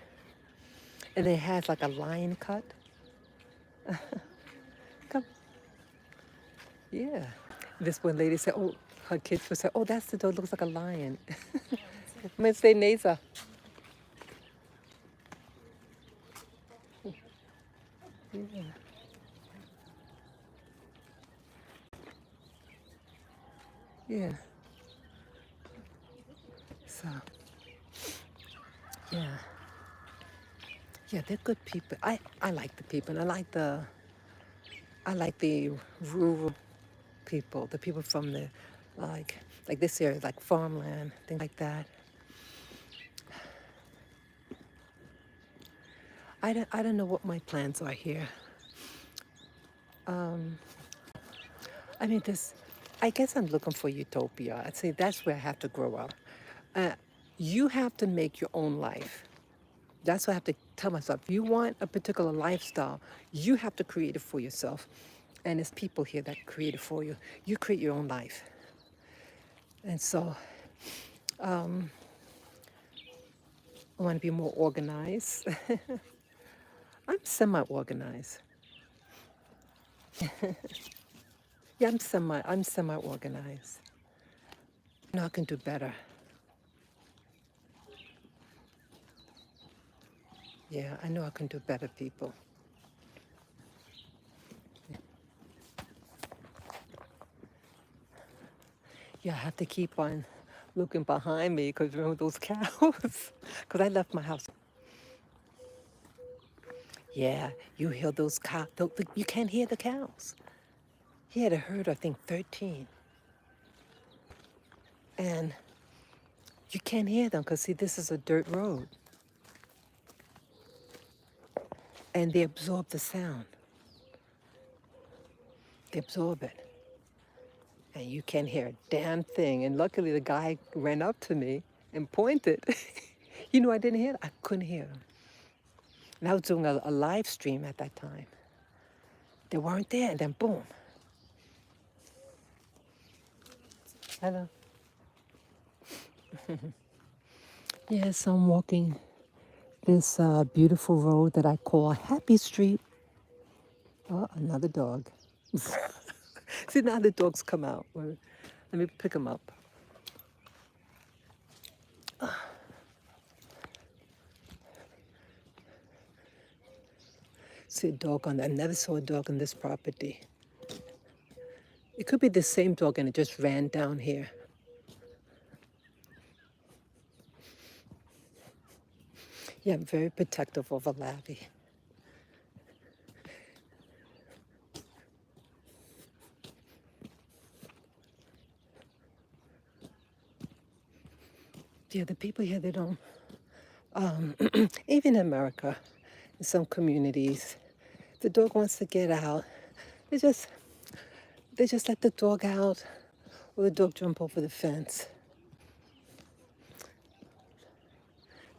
and it has like a lion cut. Come, yeah. This one lady said, oh, her kids would say, oh, that's the dog, looks like a lion. Miss Neza. Yeah. Yeah. So, yeah. Yeah, they're good people. I like the people. And I like the rural people, the people from the like this area, like farmland, things like that. I don't know what my plans are here. I mean, I guess I'm looking for utopia. I'd say that's where I have to grow up. Uh, you have to make your own life. That's what I have to tell myself. If you want a particular lifestyle, you have to create it for yourself. And there's people here that create it for you. You create your own life. And so I want to be more organized. I'm semi-organized. Yeah, I'm semi-organized. No, I can do better. Yeah, I know I can do better, people. Yeah, I have to keep on looking behind me because remember those cows? Because I left my house. Yeah, you hear those cows. You can't hear the cows. He had a herd, I think, 13. And you can't hear them because, see, this is a dirt road. And they absorb the sound. They absorb it. And you can't hear a damn thing. And luckily, the guy ran up to me and pointed. You know, I didn't hear it. I couldn't hear him. And I was doing a live stream at that time. They weren't there, and then boom. Hello. Yes, I'm walking this beautiful road that I call Happy Street. Oh, another dog. See, now the dogs come out. Let me pick them up. See a dog on that. I never saw a dog on this property. It could be the same dog and it just ran down here. Yeah, I'm very protective over Lavi. Yeah, the people here, they don't, even in America, in some communities, the dog wants to get out. They just, they just let the dog out or the dog jump over the fence.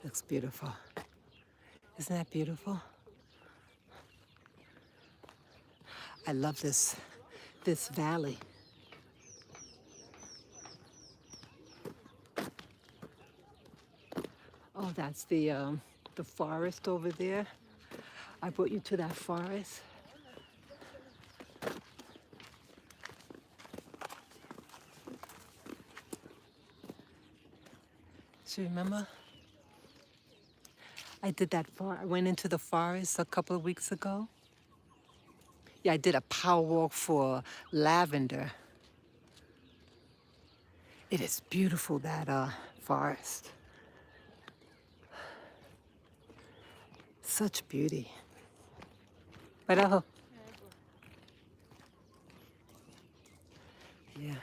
Looks beautiful. Isn't that beautiful? I love this valley. Oh, that's the forest over there. I brought you to that forest. So remember, I did that I went into the forest a couple of weeks ago. Yeah, I did a power walk for lavender. It is beautiful, that forest. Such beauty. But yeah.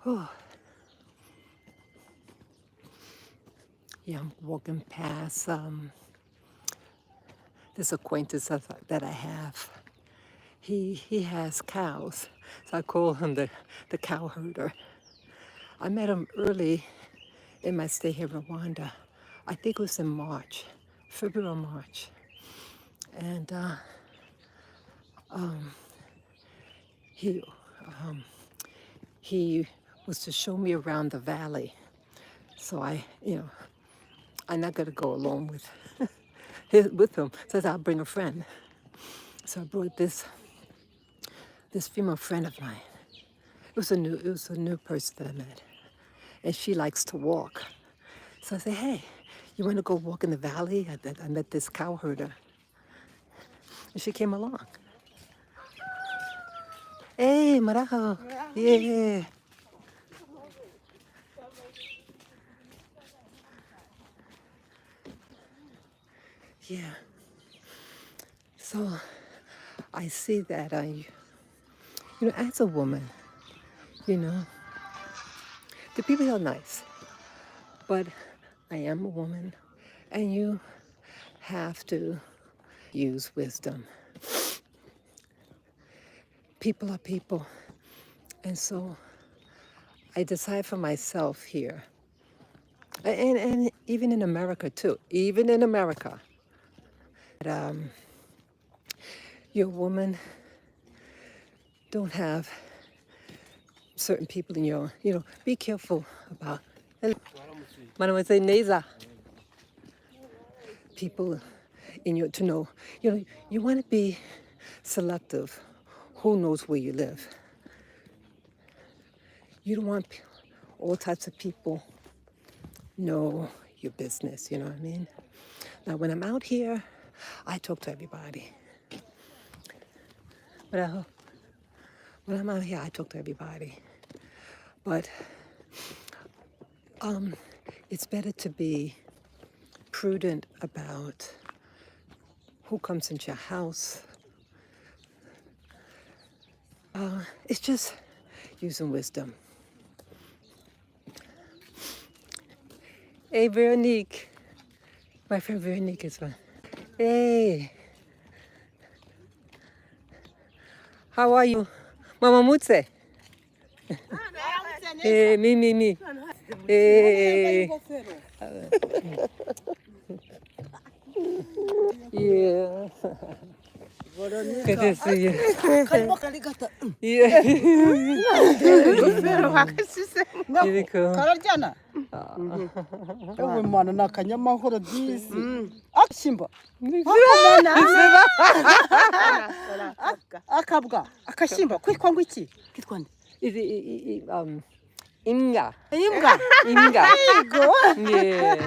Oh. Yeah, I'm walking past this acquaintance that I have. He has cows, so I call him the cow herder. I met him early in my stay here in Rwanda. I think it was in March, February or March. And he he was to show me around the valley. So I'm not gonna go alone with him. So I'll bring a friend. So I brought this female friend of mine. It was a new person that I met, and she likes to walk. So I said, hey, you want to go walk in the valley? I met this cow herder, and she came along. Hey, Marajo. Yeah. Yeah. So I see that as a woman, the people are nice, but I am a woman, and you have to use wisdom. People are people. And so I decide for myself here, and even in America too, even in America, that your woman don't have certain people in your, be careful about. Mademoiselle Neza, people in your, to know, you want to be selective. Who knows where you live? You don't want all types of people know your business, you know what I mean? Now, when I'm out here, I talk to everybody. But when I'm out here, I talk to everybody. But it's better to be prudent about who comes into your house. It's just using wisdom. Hey, Veronique. My friend Veronique is fine. Hey. How are you? Mama Mutse. Hey, me. Hey. Yeah. Good to see you. 갈릭갔다. Yeah. Pero wakasise. Really cool. 가라잖아. 얼마나 나 그냥 먹으러 디스. 아침바. 아까부가 아까심바 그 광고 있지. 그건 Imga. 임가. Imga. 이거. Yeah.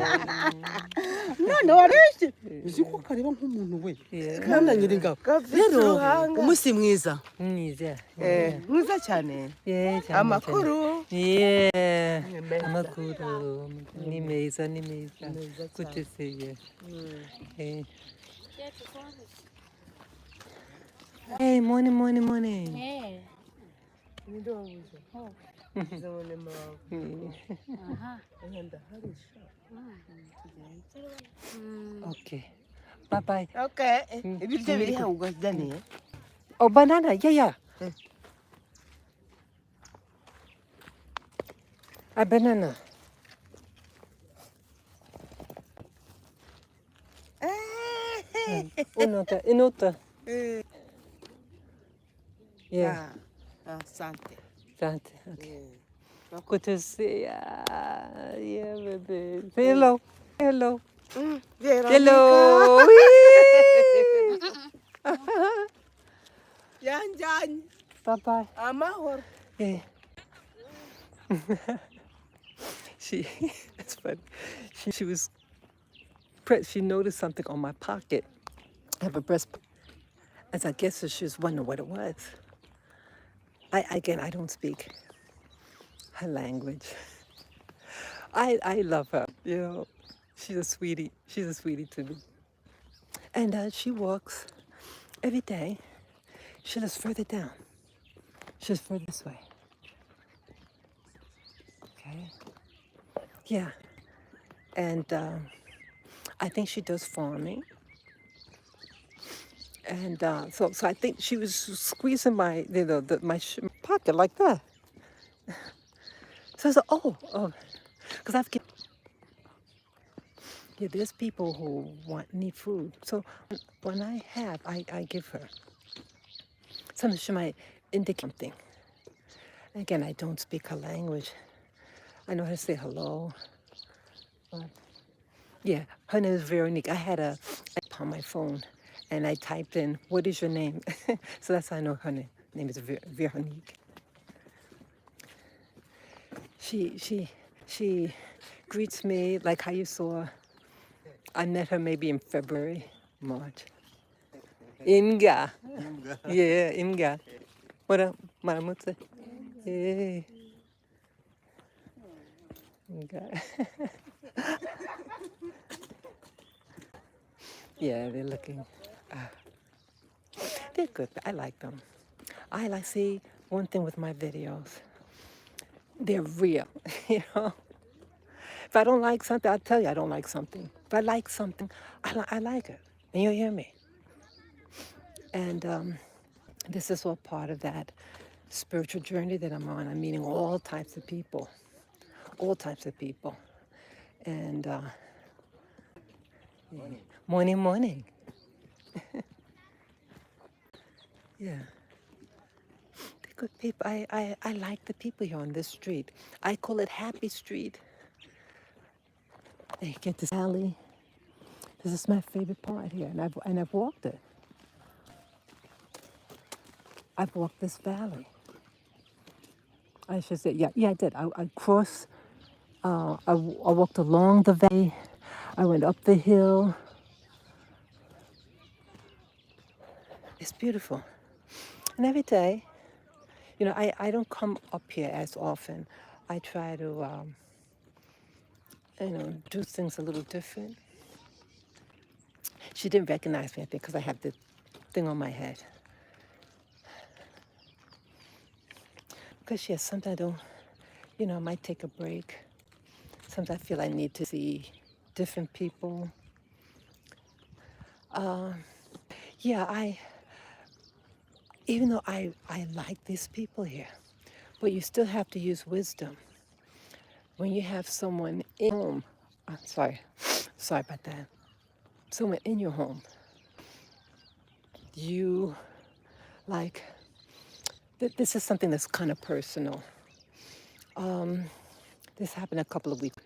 나 너래지. 이거 가리방 후문은 왜? Yeah. 그냥 일인가. Rero umusi mwiza. Mwiza. mwiza cyane. Yeah. Amakuru. Yeah. Amakuru. Ni meza, ni meza. Good to see you. Hey. Hey, morning, morning, morning. 네. Okay. Bye bye. Okay. Ibiryo biri hawuga dani. Oh, banana. Yeah, yeah. A banana. Unota, inota. Yeah. Asante. Asante. Okay. Good to see ya. Yeah, baby. Say hello. Hello. Hello. Yan yan. Bye bye. Amahor. Yeah. It's funny. She was, she noticed something on my pocket. I have a breast, as I guess she was wondering what it was. Again, I don't speak her language. I love her, you know. She's a sweetie. She's a sweetie to me. And she walks every day. She lives further down. She lives further this way. Okay. Yeah. And I think she does farming. And so I think she was squeezing my, my pocket like that. So I said, oh, because I've given. Yeah, there's people who need food. So when I have, I give her. Sometimes she might indicate something. Again, I don't speak her language. I know how to say hello. But yeah, her name is Veronique. I had a app on my phone, and I typed in, "What is your name?" So that's how I know her name. Her name is Veronique. She greets me like how you saw. I met her maybe in February, March. Imga. Yeah, Imga. What up, Maramutse? Hey. Imga. Yeah, they're looking. They're good. I like them. See one thing with my videos. They're real, you know. If I don't like something, I'll tell you I don't like something. If I like something, I like it, and you'll hear me. And this is all part of that spiritual journey that I'm on. I'm meeting all types of people, And morning, morning. Yeah. They're good people. I like the people here on this street. I call it Happy Street. They get this alley. This is my favorite part here, and I've walked it. I've walked this valley. I should say, yeah, I did. I crossed. I walked along the valley. I went up the hill. It's beautiful. And every day, you know, I don't come up here as often. I try to, do things a little different. She didn't recognize me, I think, because I have the thing on my head. Because, yes, sometimes I don't, I might take a break. Sometimes I feel I need to see different people. Even though I like these people here, but you still have to use wisdom. When you have someone in your home, I'm sorry about that. Someone in your home, you like, this is something that's kind of personal. This happened a couple of weeks,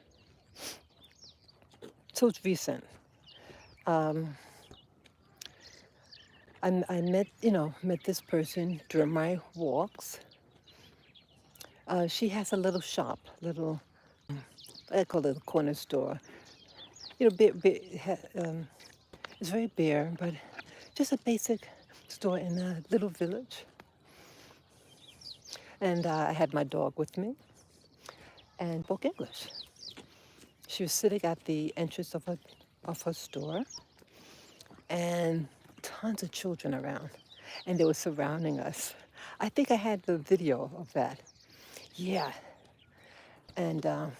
so it's recent. I met, met this person during my walks. She has a little shop, I call it a corner store. It's very bare, but just a basic store in a little village. And I had my dog with me and spoke English. She was sitting at the entrance of her store, and tons of children around, and they were surrounding us. I think I had the video of that. Yeah, and I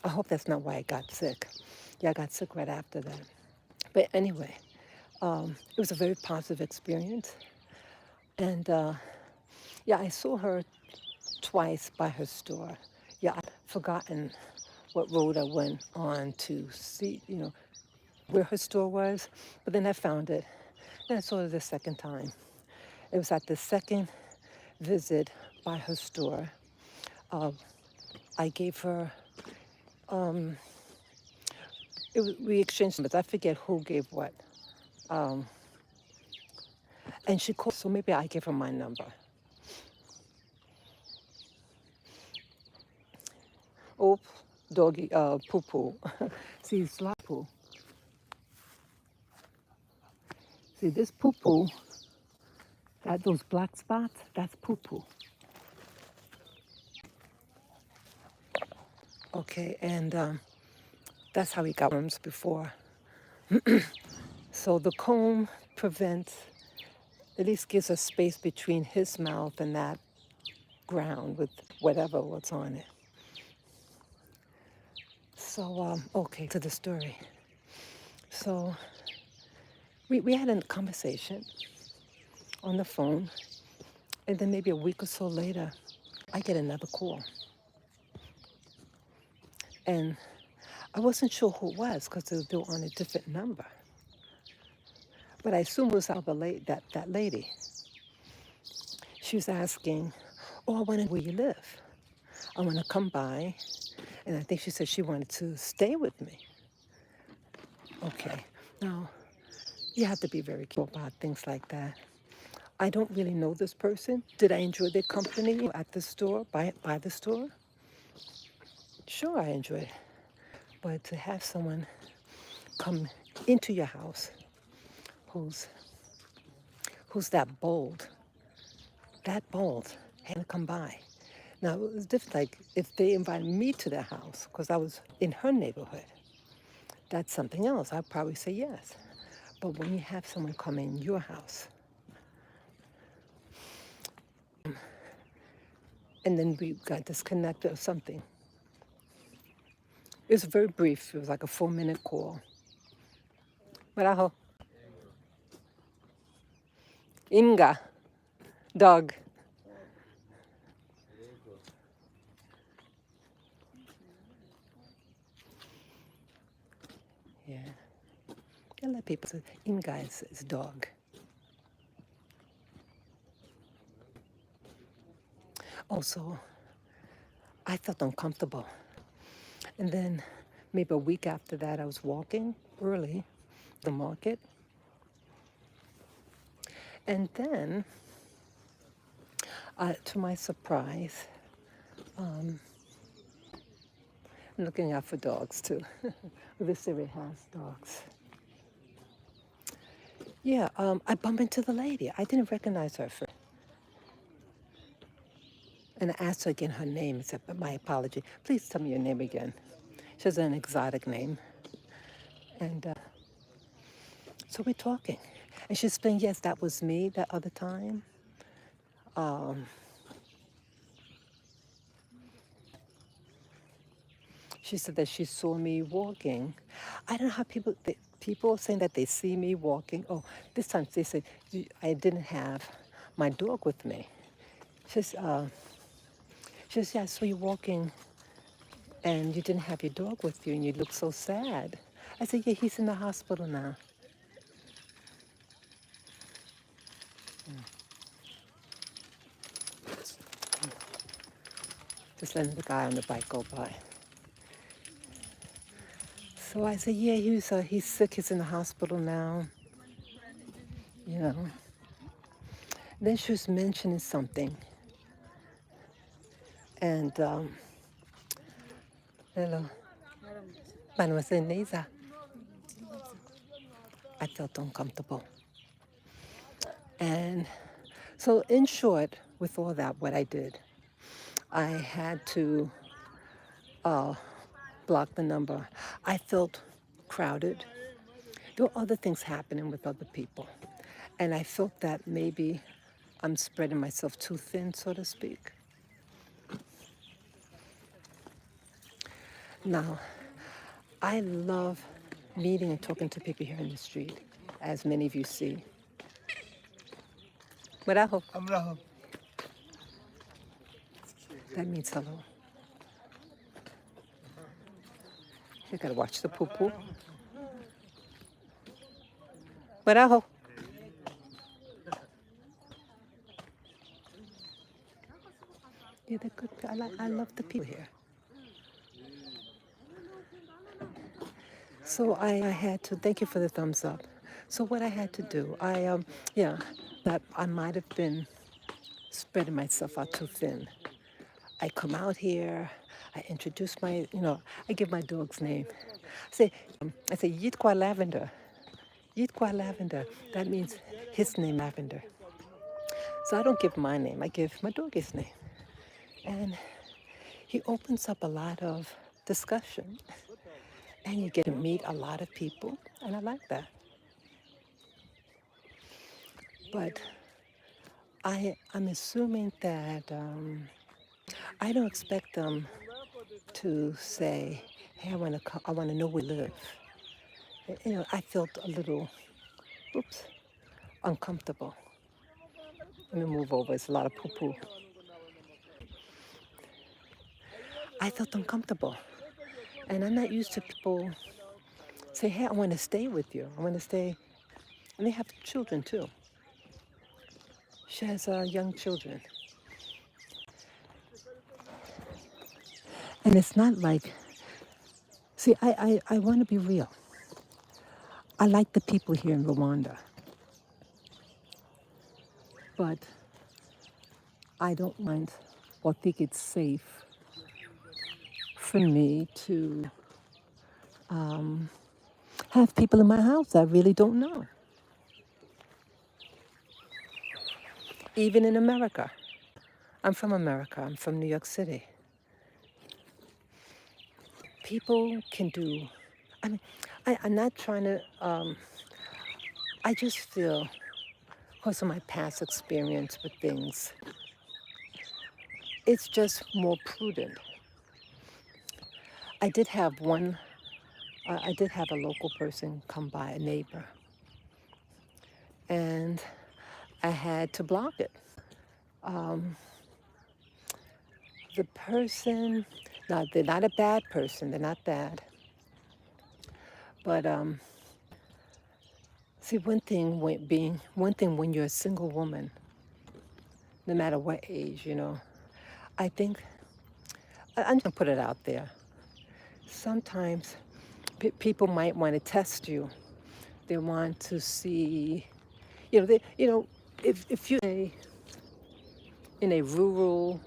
hope that's not why I got sick. Yeah, I got sick right after that. But anyway, it was a very positive experience. And yeah, I saw her twice by her store. Yeah, I'd forgotten what road I went on to see, where her store was. But then I found it. And I saw her the second time. It was at the second visit by her store. I gave her, we exchanged numbers. I forget who gave what. And she called, so maybe I gave her my number. Oh, doggy, poo-poo. See, it's like poo. See, this poo-poo, those black spots, that's poo-poo. Okay, and that's how he got worms before. So the comb prevents, at least gives us space between his mouth and that ground with whatever was on it. So, okay, to the story. So we had a conversation on the phone, and then maybe a week or so later, I get another call. And I wasn't sure who it was because they were on a different number. But I assumed it was that lady. She was asking, oh, I want to know where you live. I want to come by. And I think she said she wanted to stay with me. Okay, now, you have to be very careful about things like that. I don't really know this person. Did I enjoy their company at the store, by the store? Sure, I enjoyed it. But to have someone come into your house who's that bold, and come by. Now, it was different, like if they invited me to their house, because I was in her neighborhood, that's something else. I'd probably say yes. But when you have someone come in your house, and then we got disconnected or something. It was very brief. It was like a 4-minute call. Maraho. Imga. Dog. Yeah. A lot of people say Imga is dog. Also, I felt uncomfortable. And then maybe a week after that, I was walking early to the market. And then, to my surprise, I'm looking out for dogs too. This area has dogs. Yeah, I bumped into the lady. I didn't recognize her first. And I asked her again her name. I said, my apology. Please tell me your name again. She has an exotic name. And so we're talking. And she's saying, yes, that was me that other time. She said that she saw me walking. I don't know how people are saying that they see me walking. Oh, this time they said I didn't have my dog with me. She says, yeah, I saw you walking and you didn't have your dog with you and you look so sad. I said, yeah, he's in the hospital now. just letting the guy on the bike go by. So I said, yeah, he's sick. He's in the hospital now. You know. Then she was mentioning something, and hello, Mademoiselle Neza. I felt uncomfortable, and so in short, with all that, what I did, I had to block the number. I felt crowded. There were other things happening with other people, and I felt that maybe I'm spreading myself too thin, so to speak. Now, I love meeting and talking to people here in the street, as many of you see. Maraho. That means hello. You gotta watch the poo-poo. Maraho. Yeah, they're good. I love the people here. So I had to, thank you for the thumbs up. So what I had to do, yeah, that I might have been spreading myself out too thin. I come out here, I introduce I give my dog's name. I say, Yitkwa Lavender. Yitkwa Lavender. That means his name, Lavender. So I don't give my name, I give my dog his name. And he opens up a lot of discussion. And you get to meet a lot of people, and I like that. But I'm assuming that I don't expect them to say, "Hey, I want to know where you live." You know, I felt a little, uncomfortable. Let me move over. It's a lot of poo-poo. I felt uncomfortable, and I'm not used to people say, "Hey, I want to stay with you. I want to stay," and they have children too. She has young children. And it's not like, see, I want to be real. I like the people here in Rwanda. But I don't mind or think it's safe for me to have people in my house I really don't know. Even in America. I'm from America. I'm from New York City. People can do, I mean, I'm not trying to, I just feel, because of my past experience with things, it's just more prudent. I did have a local person come by, a neighbor, and I had to block it. The person, now they're not a bad person, they're not bad, but see, one thing when you're a single woman, no matter what age, I think I'm just gonna put it out there. Sometimes people might want to test you. They want to see, if you're in a rural,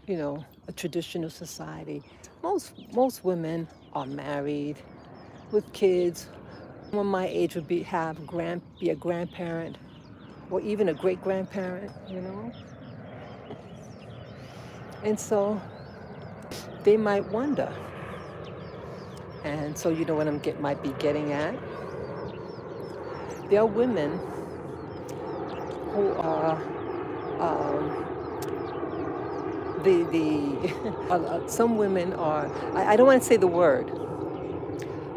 a traditional society, most women are married with kids. Someone my age would be a grandparent or even a great grandparent. And so they might wonder. And so you know what might be getting at? There are women who are some women are, I don't want to say the word,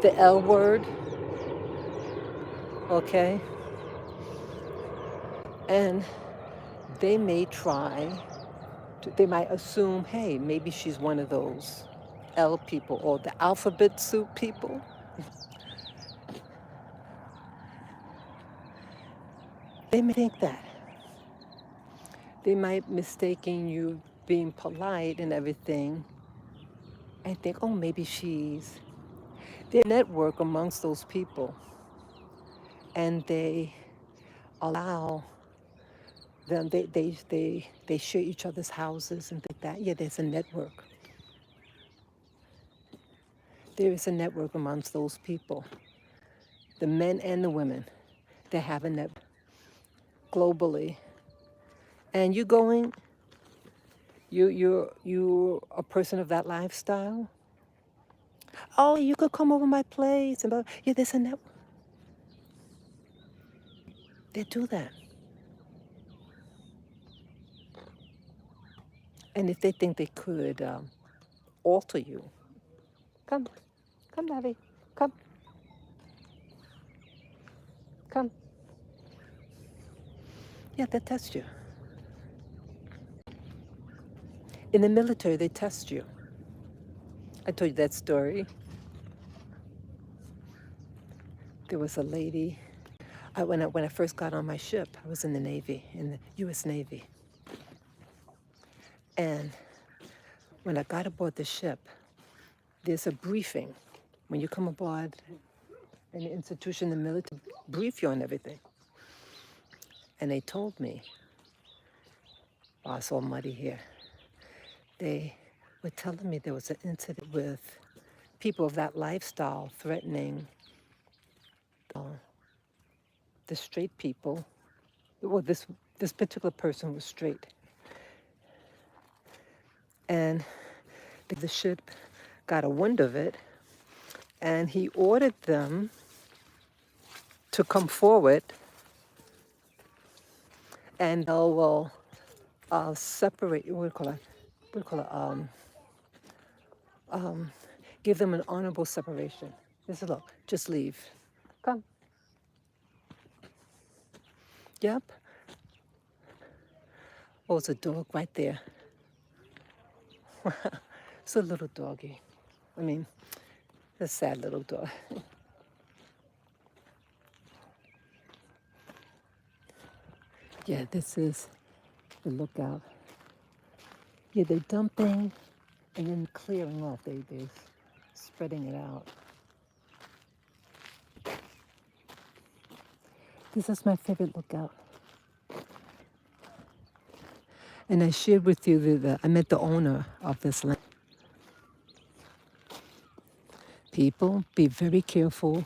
the L word, okay? And they may they might assume, hey, maybe she's one of those L people or the alphabet soup people. They may think that. They might mistaken you being polite and everything I think, oh, maybe they network amongst those people, and they allow them, they share each other's houses and things like that. Yeah, there's a network. There is a network amongst those people, the men and the women. They have a network globally. And you going, you're a person of that lifestyle. Oh, you could come over my place and yeah, there's a network. They do that. And if they think they could alter you, come, Abby, come, come. Yeah, they test you. In the military, they test you. I told you that story. There was a lady. When I first got on my ship, I was in the Navy, in the U.S. Navy. And when I got aboard the ship, there's a briefing. When you come aboard any institution in the military, brief you on everything. And they told me, oh, it's all muddy here. They were telling me there was an incident with people of that lifestyle threatening the straight people. Well, this particular person was straight. And the ship got a wind of it, and he ordered them to come forward, and they'll separate. What do you call it? What do you call it? Give them an honorable separation. Just look, just leave. Come. Yep. Oh, it's a dog right there. It's a little doggy. I mean, a sad little dog. Yeah, this is the lookout. Yeah, they're dumping and then clearing off. They're spreading it out. This is my favorite lookout. And I shared with you that I met the owner of this land. People, be very careful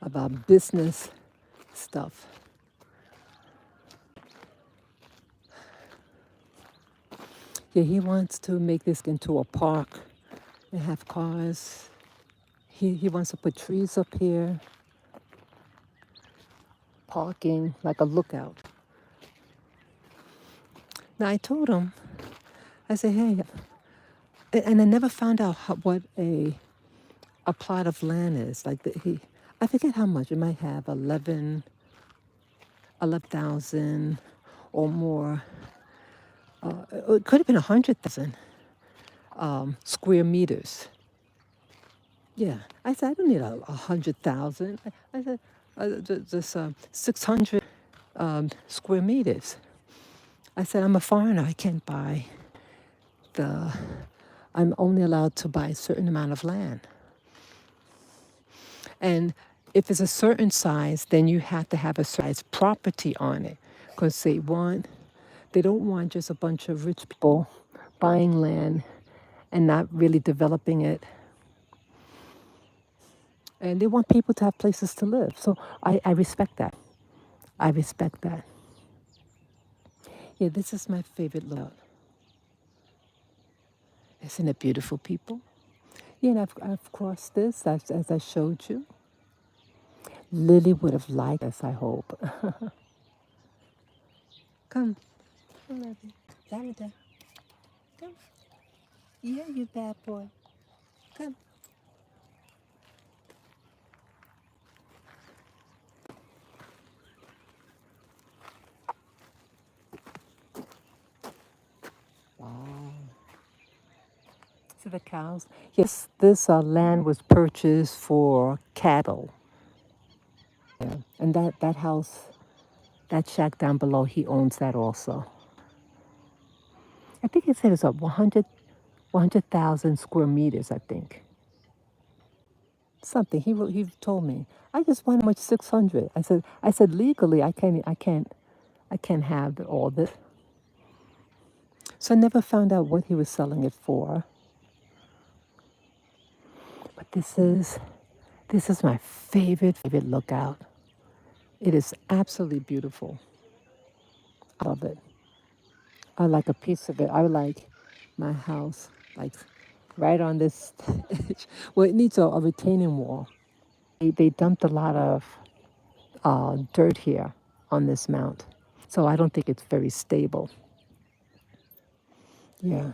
about business stuff. Yeah, he wants to make this into a park and have cars. He wants to put trees up here, parking, like a lookout. Now I told him, I said, hey, and I never found out what a plot of land is. Like I forget how much. It might have 11,000 or more. It could have been 100,000 square meters. Yeah, I said I don't need 100,000. I said just 600 square meters. I said I'm a foreigner. I can't buy I'm only allowed to buy a certain amount of land. And if it's a certain size, then you have to have a size property on it, because they don't want just a bunch of rich people buying land and not really developing it. And they want people to have places to live. So I respect that. I respect that. Yeah, this is my favorite lookout. Isn't it beautiful, people? Yeah, and I've crossed this as I showed you. Lily would have liked us, I hope. Come. Come, Abby. Lavender. Come. Yeah, you bad boy. Come. Wow. See the cows? Yes, this land was purchased for cattle. Yeah. And that house, that shack down below, he owns that also. I think he said it's up 100 100,000 square meters, I think. Something he told me. I just want how much 600. I said legally I can't have all this. So I never found out what he was selling it for. But this is my favorite lookout. It is absolutely beautiful. I love it. I like a piece of it. I would like my house like right on this edge. Well, it needs a retaining wall. They dumped a lot of dirt here on this mount, so I don't think it's very stable. Yeah,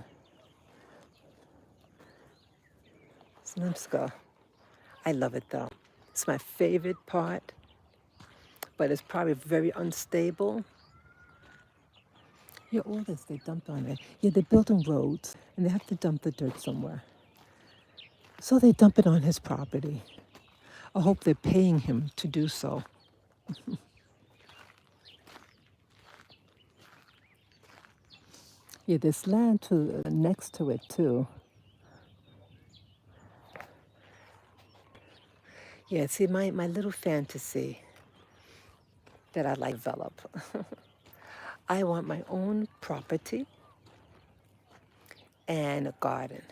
Slimska. I love it though. It's my favorite part, but it's probably very unstable. Yeah, all this they dumped on it. Yeah, they're building roads and they have to dump the dirt somewhere. So they dump it on his property. I hope they're paying him to do so. Yeah, there's land next to it too. Yeah, see, my little fantasy that I like develop. I want my own property and a garden.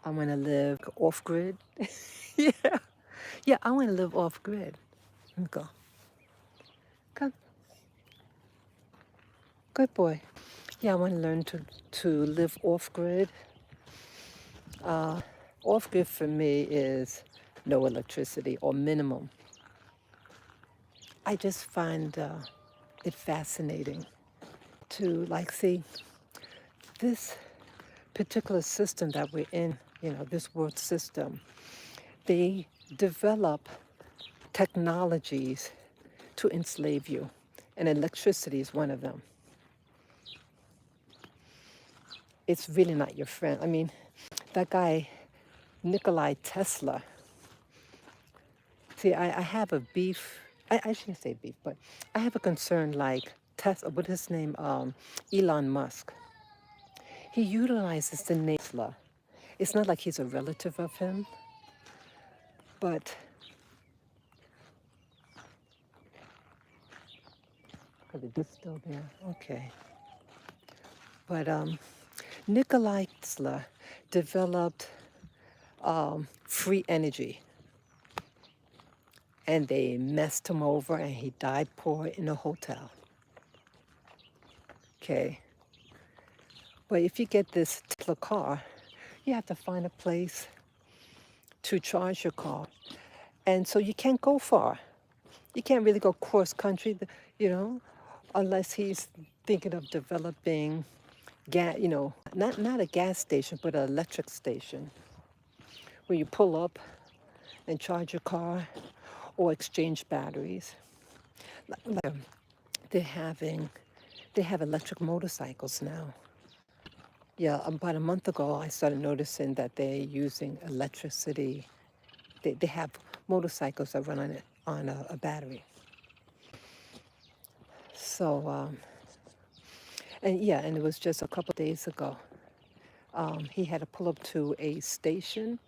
I want to live off grid. Yeah, yeah, I want to live off grid. Let me go. Come, good boy. Yeah, I want to learn to live off grid. Off grid for me is no electricity or minimum. I just find it fascinating to like see this particular system that we're in, this world system. They develop technologies to enslave you, and electricity is one of them. It's really not your friend. I mean, that guy, Nikolai Tesla. See, I have a beef. I shouldn't say beef, but I have a concern like Tesla, what his name, Elon Musk. He utilizes the name Tesla. It's not like he's a relative of him, but is it still there? Okay. But Nikolai Tesla developed free energy, and they messed him over, and he died poor in a hotel. Okay. But if you get this Tesla car, you have to find a place to charge your car. And so you can't go far. You can't really go cross country, unless he's thinking of developing not a gas station, but an electric station where you pull up and charge your car or exchange batteries. Like, they have electric motorcycles now. Yeah, about a month ago, I started noticing that they're using electricity. They have motorcycles that run on a battery. So, and it was just a couple of days ago. He had to pull up to a station,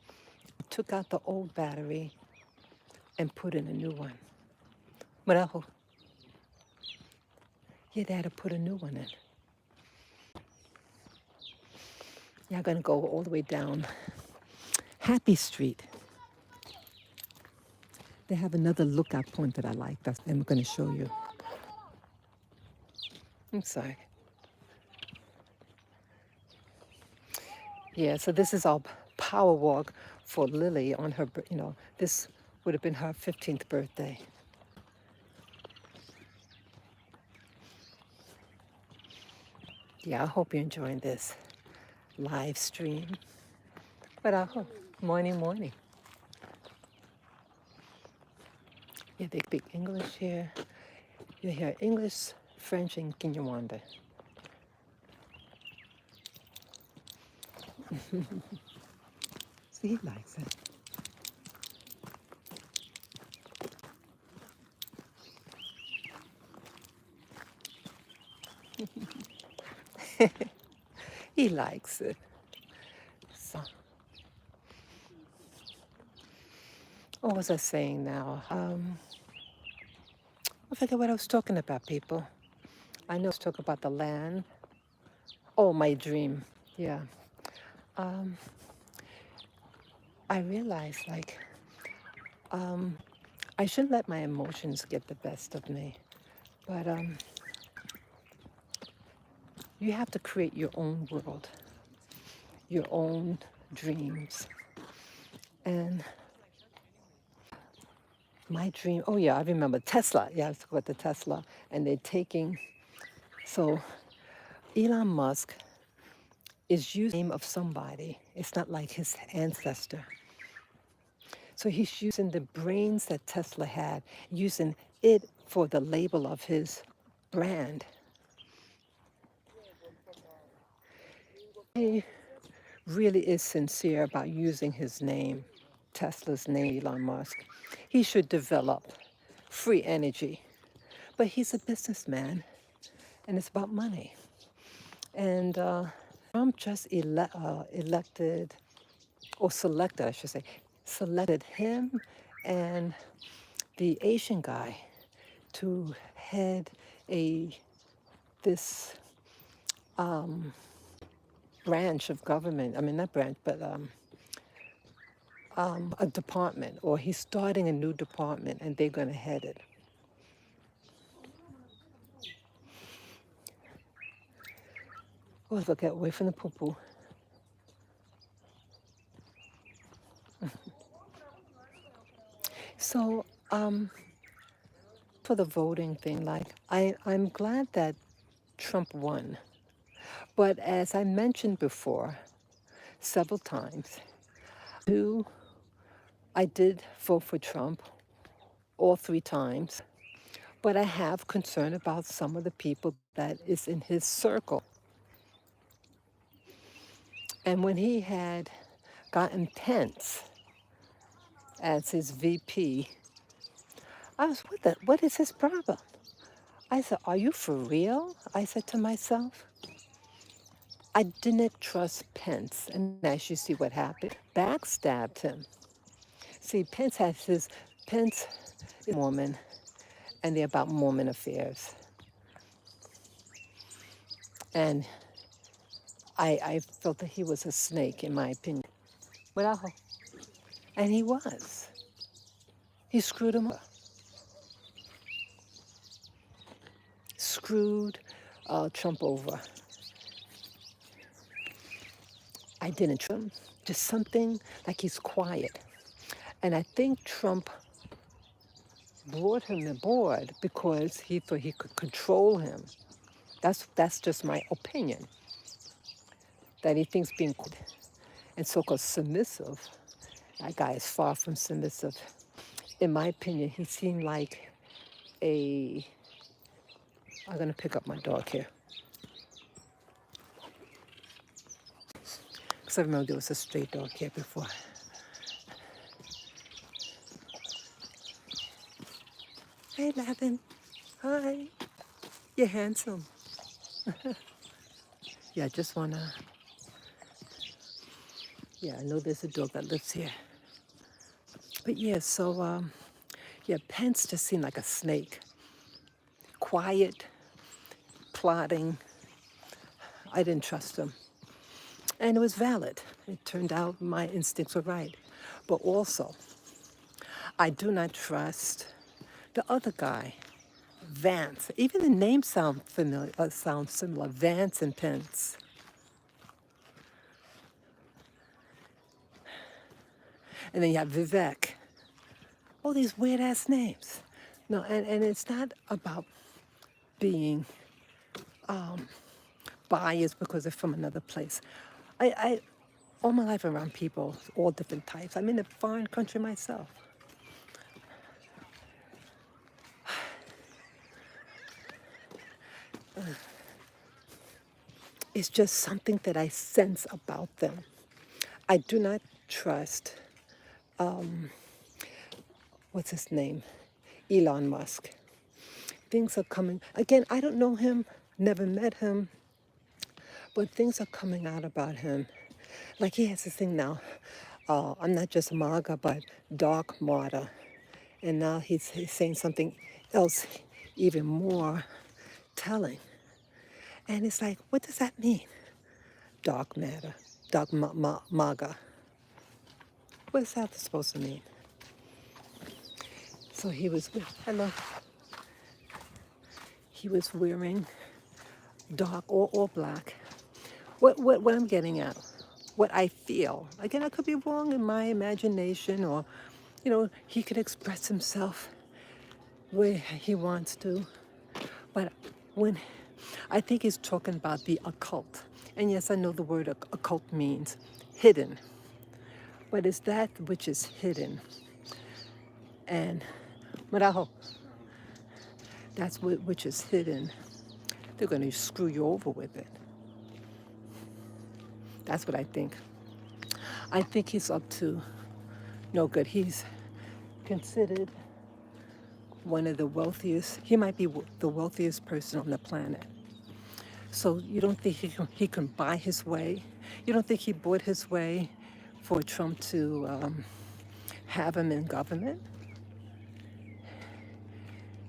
took out the old battery, and put in a new one. Marajo. Yeah, they had to put a new one in. Yeah, I'm gonna go all the way down Happy Street. They have another lookout point that I like. That's I'm gonna show you. I'm sorry. Yeah, so this is our power walk for Lily on her, this would have been her 15th birthday. Yeah, I hope you're enjoying this live stream. But I hope, morning. Yeah, they speak English here. You hear English, French, and Kinyarwanda. See, he likes it. He likes it. So, what was I saying now? I forget what I was talking about, people. I know I was talking about the land. Oh, my dream. Yeah. Um, I realized, like, I shouldn't let my emotions get the best of me. But you have to create your own world, your own dreams. And my dream, oh yeah, I remember Tesla. Yeah, I was talking about the Tesla. And they're taking, so Elon Musk is using the name of somebody. It's not like his ancestor. So he's using the brains that Tesla had, using it for the label of his brand. He really is sincere about using his name, Tesla's name, Elon Musk. He should develop free energy. But he's a businessman, and it's about money. And Trump just elected, or selected, I should say, selected him and the Asian guy to head this branch of government. I mean, not branch, but a department, or he's starting a new department, and they're going to head it. Oh, look, get away from the poo-poo. So, for the voting thing, like, I'm glad that Trump won. But as I mentioned before, several times, I did vote for Trump all 3 times, but I have concern about some of the people that is in his circle. And when he had gotten Pence as his VP, I was, what is his problem? I said, are you for real? I said to myself. I didn't trust Pence, and as you see what happened, backstabbed him. See, Pence is a Mormon, and they're about Mormon affairs. And I felt that he was a snake, in my opinion. Without her. And he was. He screwed him up. Screwed Trump over. I didn't trust him. Just something like he's quiet. And I think Trump brought him aboard because he thought he could control him. That's just my opinion. That he thinks being and so-called submissive, that guy is far from submissive. In my opinion, he seemed like I'm gonna pick up my dog here. Because I remember there was a stray dog here before. Hey, Lavin. Hi. You're handsome. Yeah, I just wanna, yeah, I know there's a dog that lives here. But yeah, so, yeah, Pence just seemed like a snake. Quiet, plotting. I didn't trust him. And it was valid. It turned out my instincts were right. But also, I do not trust the other guy, Vance. Even the names sound familiar, sound similar. Vance and Pence. And then you have Vivek. All these weird ass names. No, and it's not about being biased because they're from another place. I all my life around people, all different types. I'm in a foreign country myself. It's just something that I sense about them. I do not trust, what's his name? Elon Musk. Things are coming. Again, I don't know him, never met him, But things are coming out about him. Like he has this thing now. I'm not just MAGA, but dark martyr. And now he's saying something else even more telling. And it's like, what does that mean? Dark matter, MAGA. What is that supposed to mean? So hello. He was wearing dark or black. What I'm getting at, what I feel. Again, I could be wrong in my imagination, or, he could express himself where he wants to. But when I think he's talking about the occult, and yes, I know the word occult means hidden, but it's that which is hidden. And Maraho, that's which is hidden. They're going to screw you over with it. That's what I think. I think he's up to no good. He's considered one of the wealthiest. He might be the wealthiest person on the planet. So you don't think he can buy his way? You don't think he bought his way for Trump to have him in government?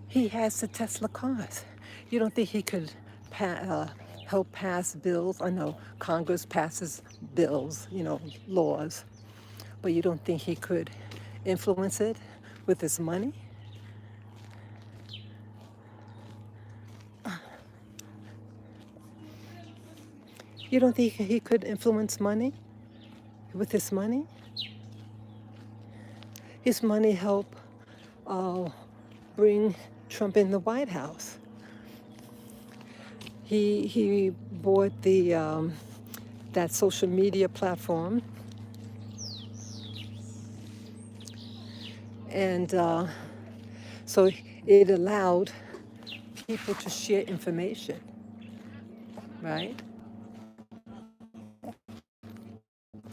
He has the Tesla cars. You don't think he could help pass bills? I know Congress passes bills, laws, but you don't think he could influence it with his money? You don't think he could influence money with his money? His money helped bring Trump in the White House. He bought that social media platform, and so it allowed people to share information, right?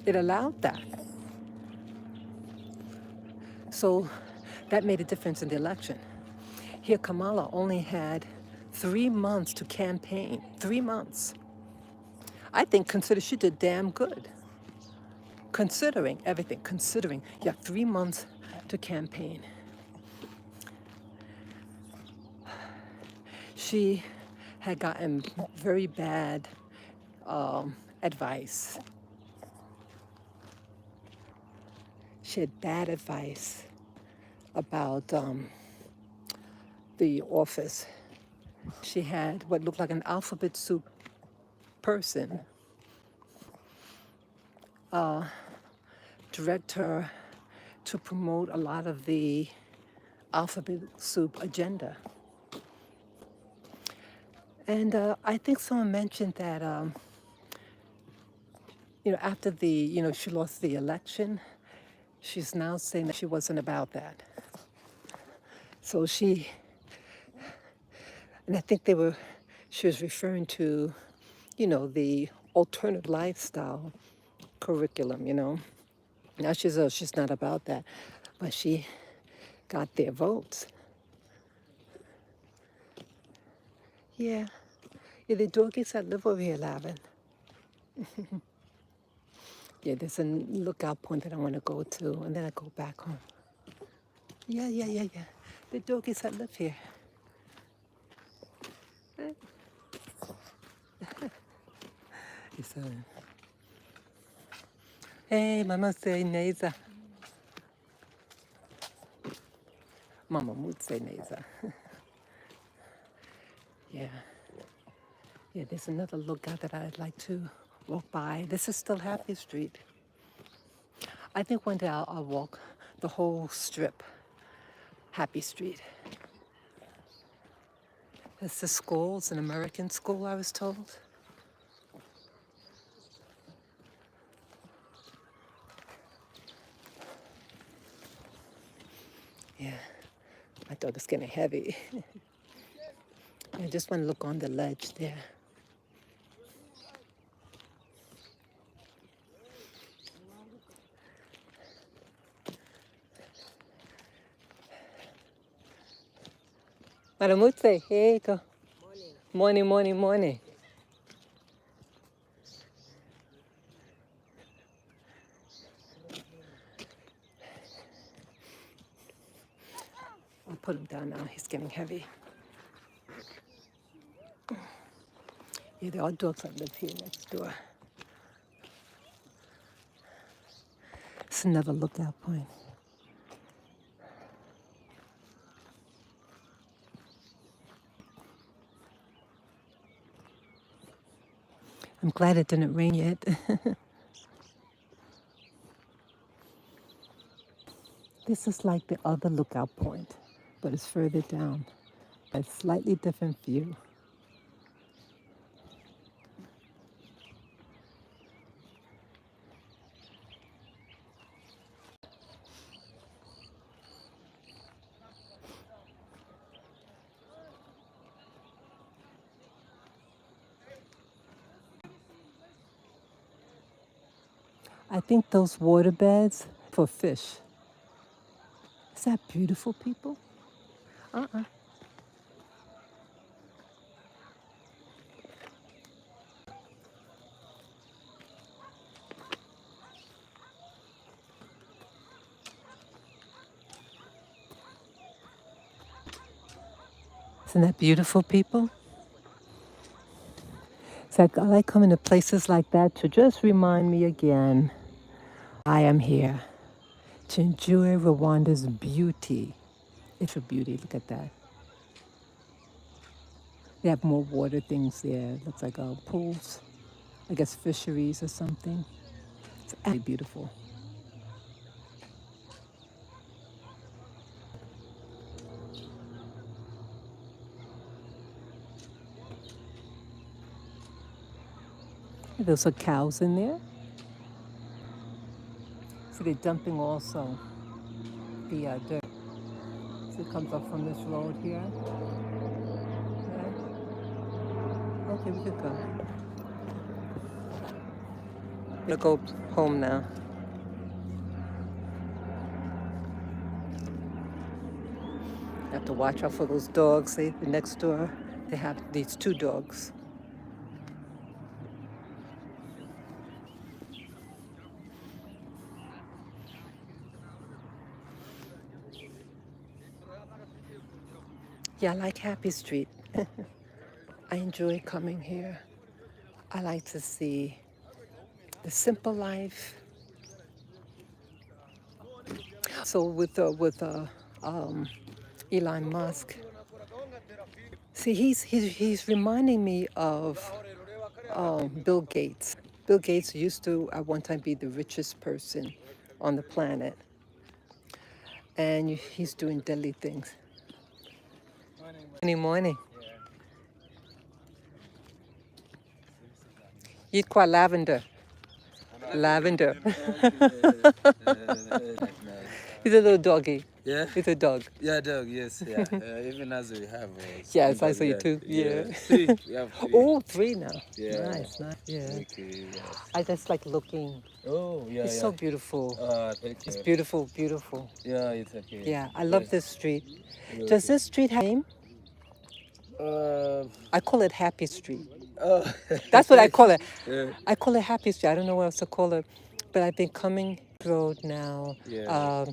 It allowed that. So that made a difference in the election. Here, Kamala only had 3 months to campaign. 3 months. I think she did damn good. Considering everything, you have 3 months to campaign. She had gotten very bad advice. She had bad advice about the office. She had what looked like an alphabet soup person direct her to promote a lot of the alphabet soup agenda. And I think someone mentioned that, after she lost the election, she's now saying that she wasn't about that. So and I think she was referring to, the alternative lifestyle curriculum, Now she's not about that, but she got their votes. Yeah, the doggies that live over here, Lavin. Yeah, there's a lookout point that I want to go to, and then I go back home. Yeah. The doggies that live here. Hey, Mama say Neza. Mama would say Neza. Yeah. Yeah, there's another lookout that I'd like to walk by. This is still Happy Street. I think one day I'll walk the whole strip, Happy Street. It's the school. It's an American school, I was told. Yeah, my thought it's getting heavy. I just want to look on the ledge there. Maramutse, here you go. Morning. Morning. put him down now. He's getting heavy. Yeah, there are dogs that live here next door. It's another lookout point. I'm glad it didn't rain yet. This is like the other lookout point, but it's further down. A slightly different view. I think those water beds for fish. Is that beautiful, people? Uh-uh. Isn't that beautiful, people? It's like I like coming to places like that to just remind me again, I am here to enjoy Rwanda's beauty. It's a beauty, look at that. They have more water things there. Looks like pools, I guess fisheries or something. It's absolutely beautiful. There's some cows in there. So they're dumping also the dirt. So it comes up from this road here. Yeah. Okay, we could go. We'll go home now. Have to watch out for those dogs. See, the next door, they have these two dogs. Yeah, I like Happy Street. I enjoy coming here. I like to see the simple life. So with Elon Musk, see, he's reminding me of Bill Gates. Bill Gates used to at one time be the richest person on the planet, and he's doing deadly things. Morning. Eat qua lavender. Lavender. He's a little doggy. Yeah? He's a dog. Yeah, dog, yes. Yeah. Even as we have. Yes, I saw you yeah, too. Yeah. Three. We have three. Oh, three now. Yeah. Nice. Yeah. Okay, yes. I just like looking. Oh, yeah. It's yeah. so beautiful. Thank you. It's beautiful. Yeah, it's okay. Yeah, I love this street. Okay. Does this street have a name? Uh, I call it Happy Street. oh. That's what I call it. Yeah. I call it Happy Street. I don't know what else to call it. But I've been coming road now. Yeah.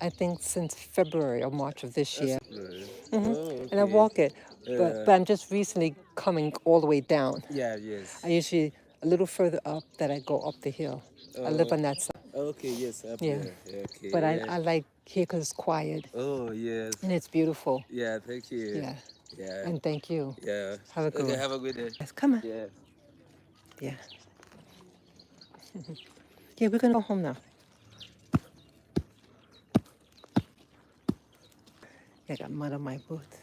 I think since February or March of this year. Good. Mhm. Oh, okay. And I walk it. Yeah. But I'm just recently coming all the way down. Yeah, yes. I usually a little further up that I go up the hill. I live on that side. Okay, yes. Up Yeah. there. Okay. But yeah. I like here because it's quiet Oh, yes. and it's beautiful. Yeah, thank you. Yeah. Yeah. And thank you. Yeah. Have a good Okay, one. have a good day. Yes, come on. Yeah. Yeah. Yeah, we're gonna go home now. I got mud on my boots.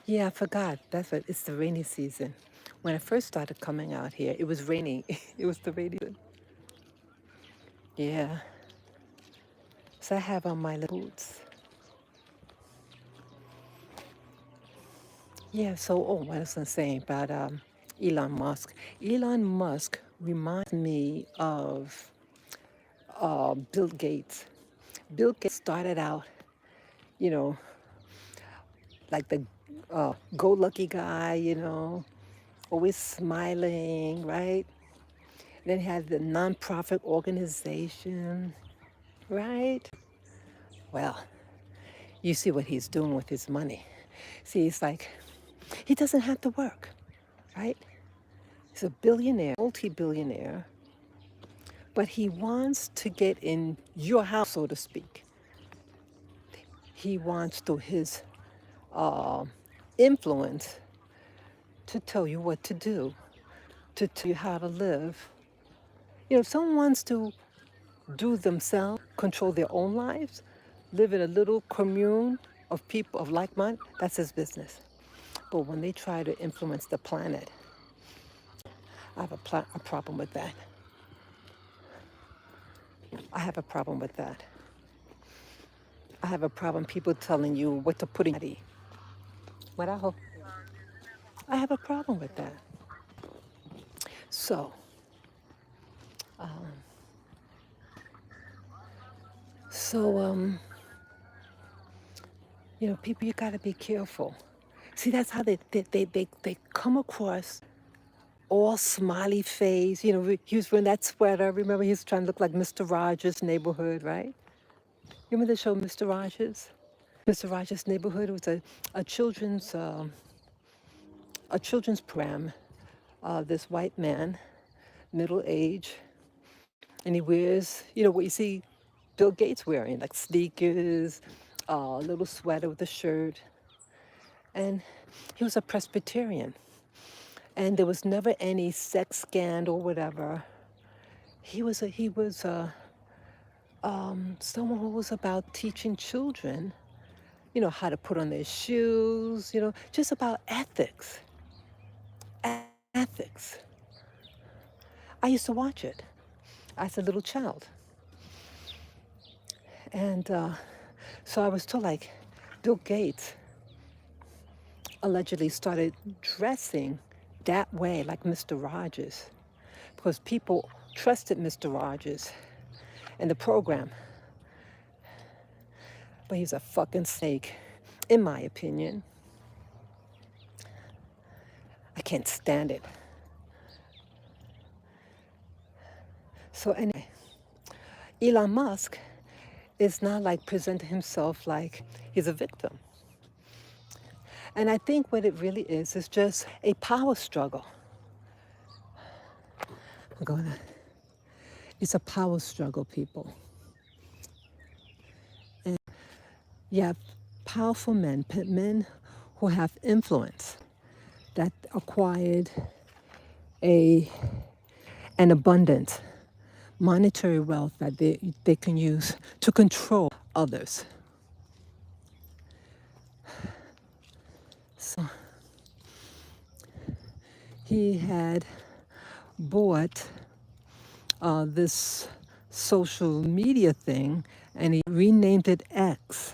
Yeah, I forgot. That's what it's the rainy season. When I first started coming out here, it was raining. It was the rainy season. Yeah. So I have on my little boots. Yeah, so what was I saying about Elon Musk? Elon Musk reminds me of Bill Gates. Bill Gates started out, you know, like the go-lucky guy, you know, always smiling, right? Then he had the nonprofit organization, right? Well, You see what he's doing with his money. See, it's like he doesn't have to work, right? He's a billionaire, multi-billionaire, but he wants to get in your house, so to speak. He wants, through his influence, to tell you what to do, to tell you how to live. You know, if someone wants to do themselves, control their own lives, live in a little commune of people of like mind, that's his business. But when they try to influence the planet, I have a problem with that. I have a problem with that. I have a problem people telling you what to put in your body. Carajo. I have a problem with that. So, you know, people, you gotta be careful. See, that's how they come across all smiley face. You know, he was wearing that sweater. Remember, he was trying to look like Mr. Rogers' Neighborhood, right? You remember the show Mr. Rogers? Mr. Rogers' Neighborhood was a children's program. This white man, middle age, and he wears, you know, what you see Bill Gates wearing, like sneakers, a little sweater with a shirt. And he was a Presbyterian. And there was never any sex scandal or whatever. He was someone who was about teaching children, you know, how to put on their shoes, you know, just about ethics. Ethics. I used to watch it as a little child. And so I was told, like, Bill Gates allegedly started dressing that way, like Mr. Rogers, because people trusted Mr. Rogers and the program. But he's a fucking snake, in my opinion. I can't stand it. So anyway, Elon Musk is not like presenting himself like he's a victim. And I think what it really is just a power struggle. It's a power struggle, people. And you have powerful men, men who have influence, that acquired an abundant monetary wealth that they can use to control others. So he had bought this social media thing and he renamed it X.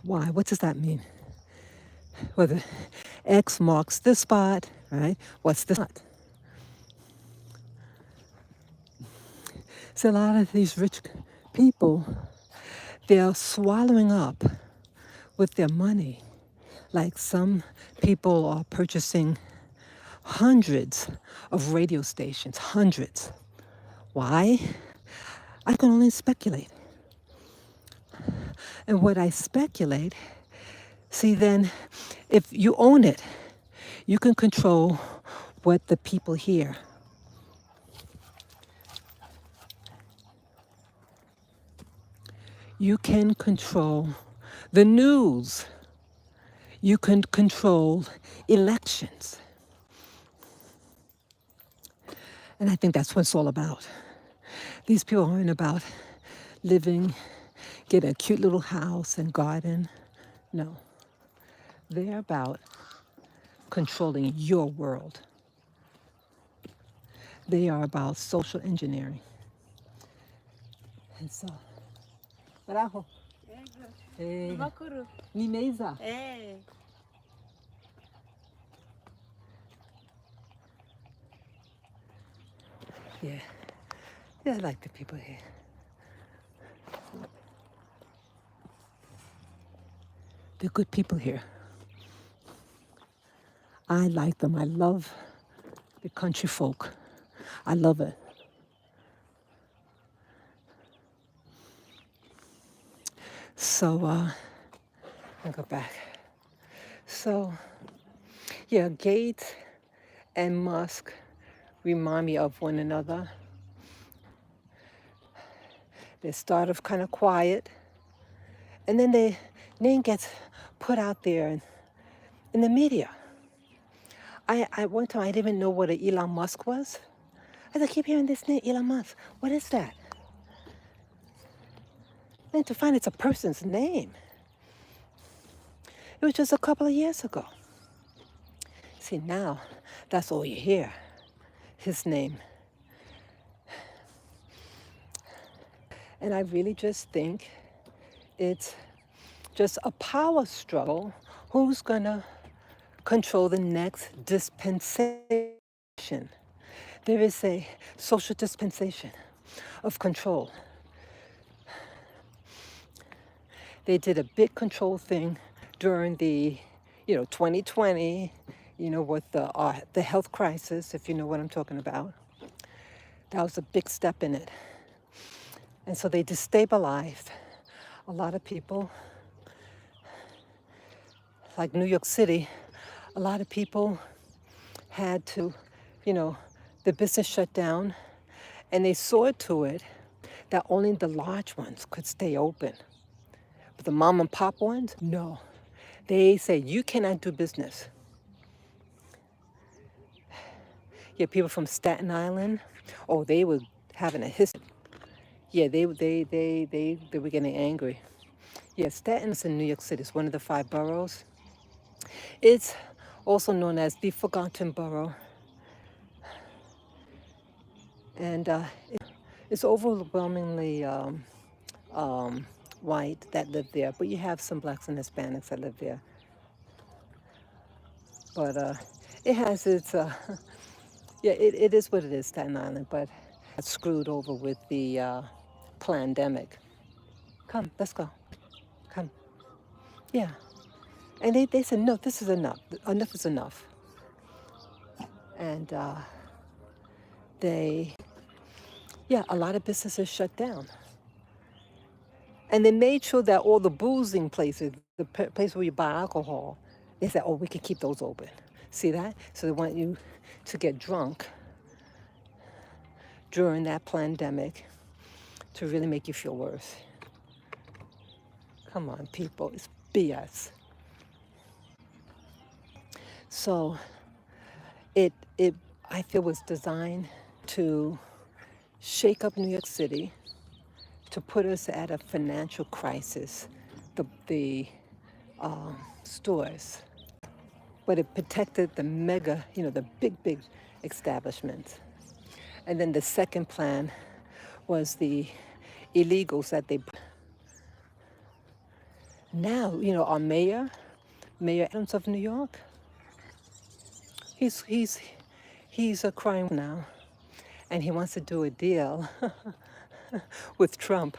Why? What does that mean? Whether X marks the spot, right? What's the spot? So a lot of these rich people, they're swallowing up with their money. Like some people are purchasing hundreds of radio stations, hundreds. Why? I can only speculate. And what I speculate, see, then if you own it, you can control what the people hear. You can control the news. You can control elections. And I think that's what it's all about. These people aren't about living, getting a cute little house and garden. No. They're about controlling your world. They are about social engineering. And so, Carajo. Makuru. Ni mesa. Yeah. Yeah, I like the people here. They're good people here. I like them. I love the country folk. I love it. So, I'll go back. So, yeah, Gates and Musk remind me of one another. They start off kind of quiet, and then their name gets put out there in the media. I one time I didn't even know what an Elon Musk was. I keep hearing this name, Elon Musk. What is that? And to find it's a person's name. It was just a couple of years ago. See, now that's all you hear, his name. And I really just think it's just a power struggle. Who's gonna control the next dispensation? There is a social dispensation of control. They did a big control thing during the, 2020, with the health crisis, if you know what I'm talking about. That was a big step in it. And so they destabilized a lot of people. Like New York City, a lot of people had to, the business shut down, and they saw to it that only the large ones could stay open. But the mom and pop ones, no. They say, you cannot do business. Yeah, people from Staten Island, oh, they were having a history. Yeah, they were getting angry. Yeah, Staten's in New York City. It's one of the 5 boroughs. It's also known as the Forgotten Borough. And it's overwhelmingly white that live there, but you have some blacks and Hispanics that live there. But it has its, yeah, it is what it is, Staten Island, but it's screwed over with the pandemic. Come, let's go. Come. Yeah. And they said, no, this is enough. Enough is enough. And a lot of businesses shut down. And they made sure that all the boozing places, the place where you buy alcohol, they said, oh, we can keep those open. See that? So they want you to get drunk during that pandemic to really make you feel worse. Come on, people, it's BS. So it I feel was designed to shake up New York City, to put us at a financial crisis, the stores. But it protected the mega, the big establishments. And then the second plan was the illegals that they. Now, our Mayor Adams of New York, he's a crime now, and he wants to do a deal with Trump.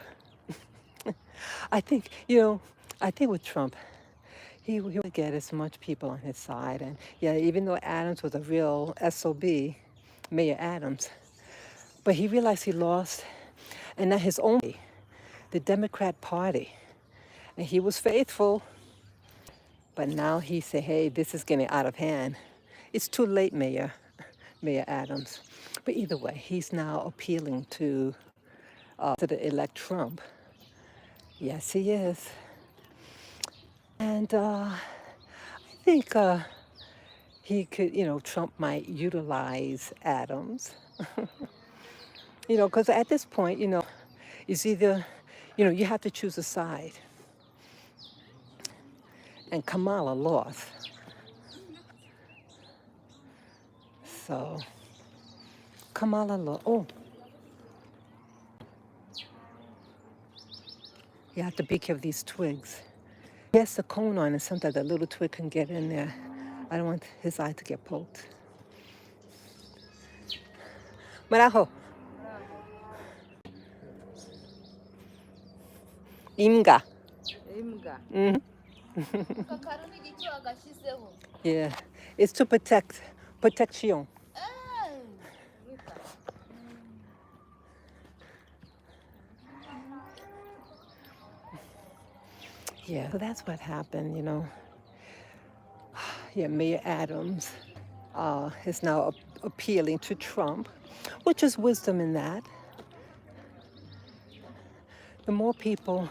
I think with Trump, he would get as much people on his side. And yeah, even though Adams was a real SOB, Mayor Adams, but he realized he lost, and not his own, the Democrat Party. And he was faithful, but now he said, hey, this is getting out of hand. It's too late, Mayor Adams. But either way, he's now appealing to the elect Trump. Yes, he is. And I think he could, Trump might utilize Adams. Because at this point, it's either, you have to choose a side. And Kamala lost. So, Kamala lost. Oh. You have to be careful of these twigs. He has the cone on, and sometimes that little twig can get in there. I don't want his eye to get poked. Marajo. Imga. Mm-hmm. Yeah, it's to protect. Protection. Yeah, so that's what happened, you know. Yeah, Mayor Adams is now appealing to Trump, which is wisdom in that. The more people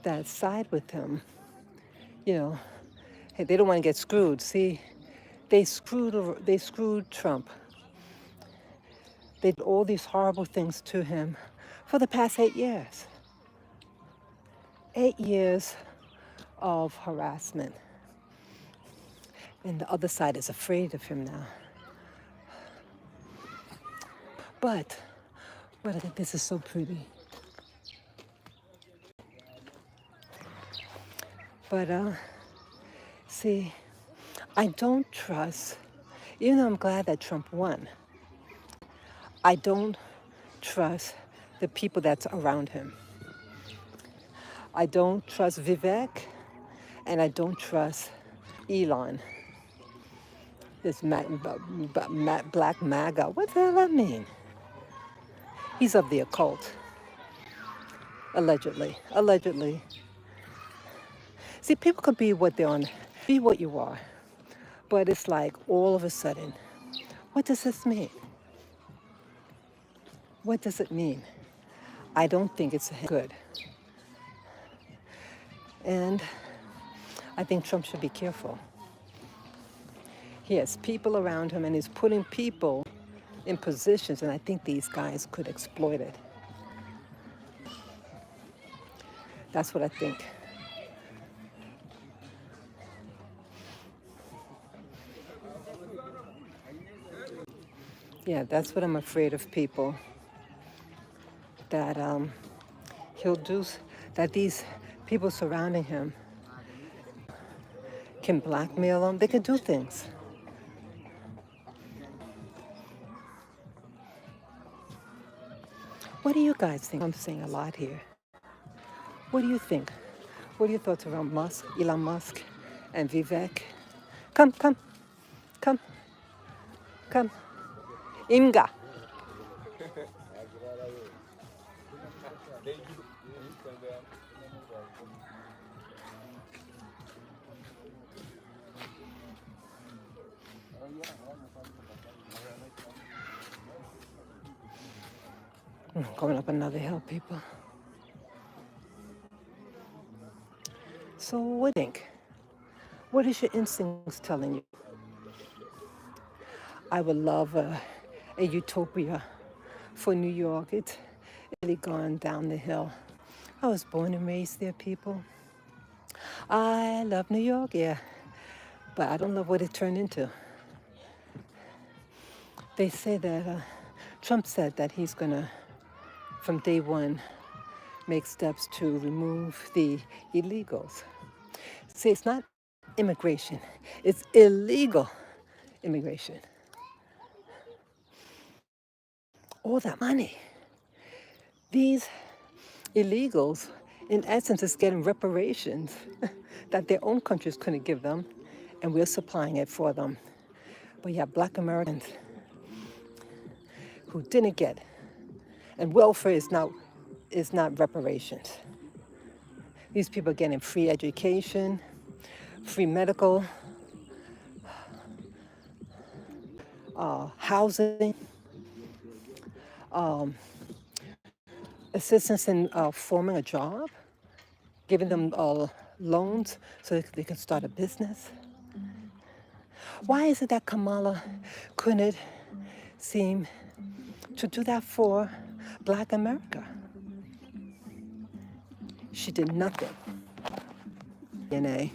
that side with him, you know, hey, they don't want to get screwed. See, they screwed Trump. They did all these horrible things to him for the past 8 years. 8 years of harassment. And the other side is afraid of him now. But I think this is so pretty. But see, I don't trust, even though I'm glad that Trump won, I don't trust the people that's around him. I don't trust Vivek, and I don't trust Elon. This black MAGA, what the hell that mean? He's of the occult, allegedly. Allegedly. See, people could be what they're on, be what you are. But it's like all of a sudden, what does this mean? What does it mean? I don't think it's good. And I think Trump should be careful. He has people around him and he's putting people in positions, and I think these guys could exploit it. That's what I think. Yeah, that's what I'm afraid of, people. That he'll do, that these people surrounding him can blackmail him. They can do things. What do you guys think? I'm saying a lot here. What do you think? What are your thoughts around Musk, Elon Musk, and Vivek? Come. Imga. Going up another hill, people. So what do you think? What is your instincts telling you? I would love a utopia for New York. It's really gone down the hill. I was born and raised there, people. I love New York, yeah, but I don't love what it turned into. They say that Trump said that he's gonna, from day one, make steps to remove the illegals. See, it's not immigration, it's illegal immigration. All that money. These illegals, in essence, is getting reparations that their own countries couldn't give them, and we're supplying it for them. But you have black Americans who didn't get, and welfare is not reparations. These people are getting free education, free medical, housing, assistance in forming a job, giving them loans so that they can start a business. Why is it that Kamala couldn't seem to do that for Black America? She did nothing. DNA.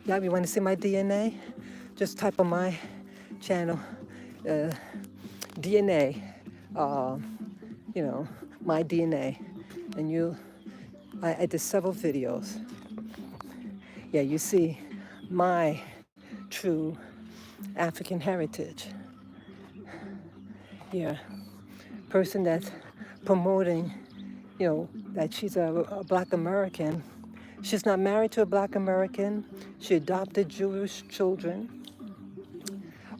Y'all, you want to see my DNA? Just type on my channel, DNA, my DNA. And I did several videos. Yeah, you see my true African heritage. Yeah, person that's promoting, that she's a Black American. She's not married to a Black American. She adopted Jewish children.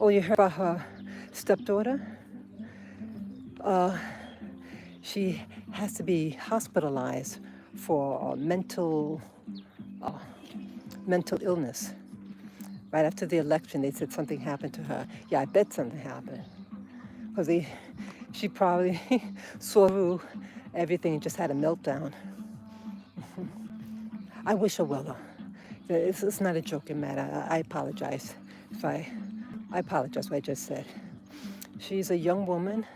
Oh, you heard about her stepdaughter? She has to be hospitalized for mental illness. Right after the election, they said something happened to her. Yeah, I bet something happened. Because she probably saw through everything and just had a meltdown. I wish her well, though. It's not a joking matter. I apologize if I apologize what I just said. She's a young woman,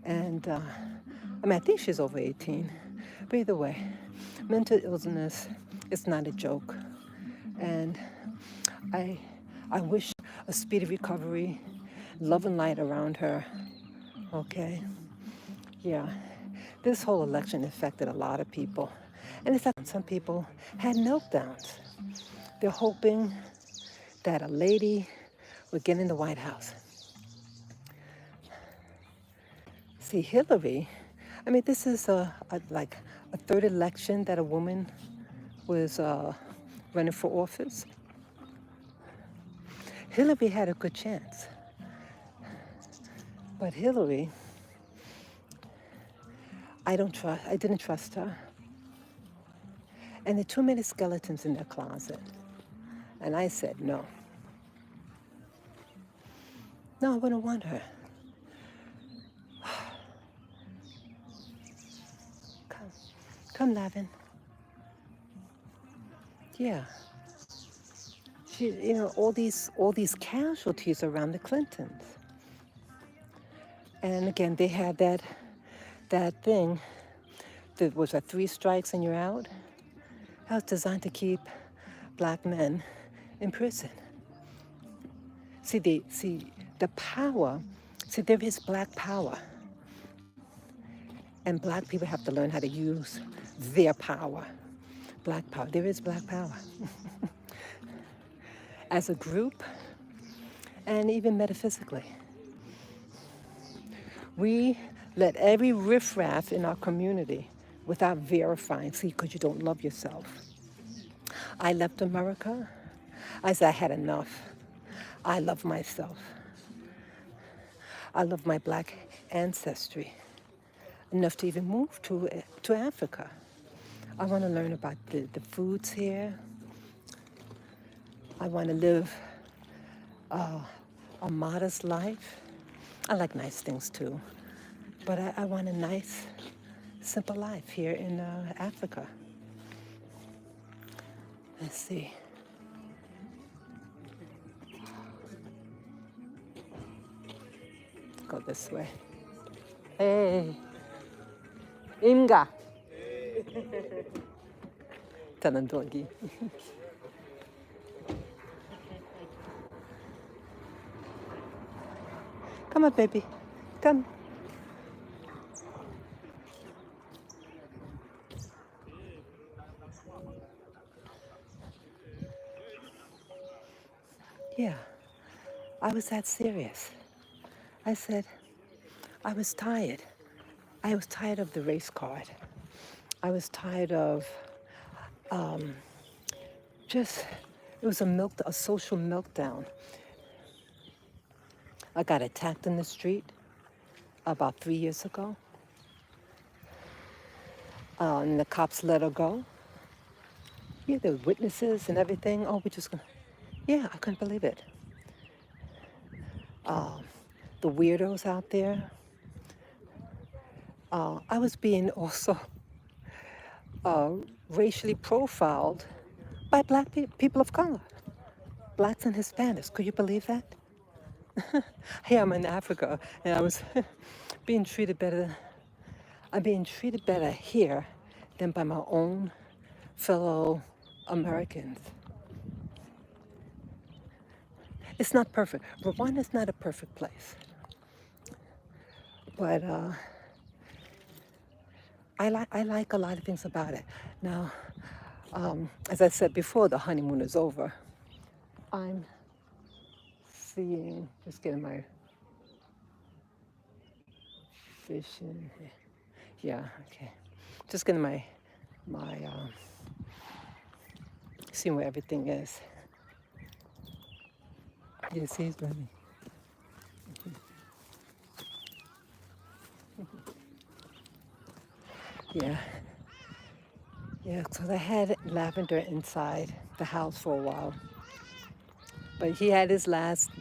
and I think she's over 18. But either way, mental illness is not a joke. And I wish a speedy recovery, love and light around her. Okay? Yeah. This whole election affected a lot of people. And it's that some people had meltdowns. They're hoping that a lady would get in the White House. See, Hillary, this is like a third election that a woman was running for office. Hillary had a good chance. But Hillary, I didn't trust her. And there are too many skeletons in the closet. And I said, no. No, I wouldn't want her. Come, Lavin. Yeah. She, all these casualties around the Clintons. And again, they had that thing that was 3 strikes and you're out. That was designed to keep black men in prison. See the power. See, there is black power. And black people have to learn how to use their power. Black power. There is black power. As a group, and even metaphysically. We let every riffraff in our community without verifying, see, because you don't love yourself. I left America. I said I had enough. I love myself. I love my black ancestry enough to even move to Africa. I want to learn about the foods here. I want to live a modest life. I like nice things too, but I want a nice, simple life here in Africa. Let's see. Go this way. Hey, Imga. Tanan doggy. Come on, baby. Come. Yeah, I was that serious. I said, I was tired. I was tired of the race card. I was tired of it was a social meltdown. I got attacked in the street about 3 years ago. And the cops let her go. Yeah, there were witnesses and everything. Oh, we're just gonna... Yeah, I couldn't believe it. The weirdos out there. I was being also racially profiled by black people of color. Blacks and Hispanics. Could you believe that? Here I'm in Africa, and I was being treated better. I'm being treated better here than by my own fellow Americans. It's not perfect. Rwanda's not a perfect place. But I like a lot of things about it. Now, as I said before, the honeymoon is over. I'm seeing, just getting my fish in here. Yeah, okay. Just getting my seeing where everything is. Yes, he's running. Yeah. Yeah, so they had Lavender inside the house for a while. But he had his last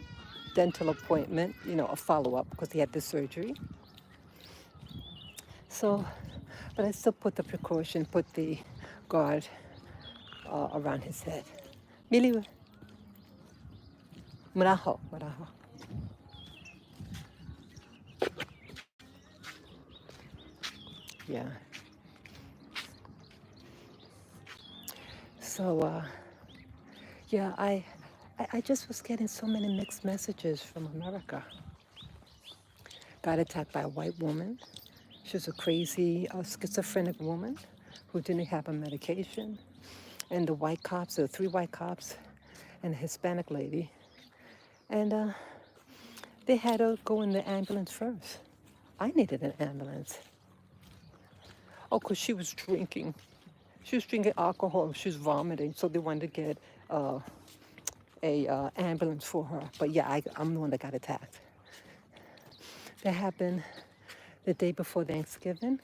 dental appointment, a follow up because he had the surgery. So, but I still put the precaution, put the guard around his head. Miliwe, maraho, maraho. Yeah. So, yeah, I just was getting so many mixed messages from America. Got attacked by a white woman. She was a crazy schizophrenic woman who didn't have a medication. And the white cops, there were 3 white cops and a Hispanic lady. And they had her go in the ambulance first. I needed an ambulance. Oh, because she was drinking. She was drinking alcohol. She was vomiting. So they wanted to get a ambulance for her. But yeah, I'm the one that got attacked. That happened the day before Thanksgiving.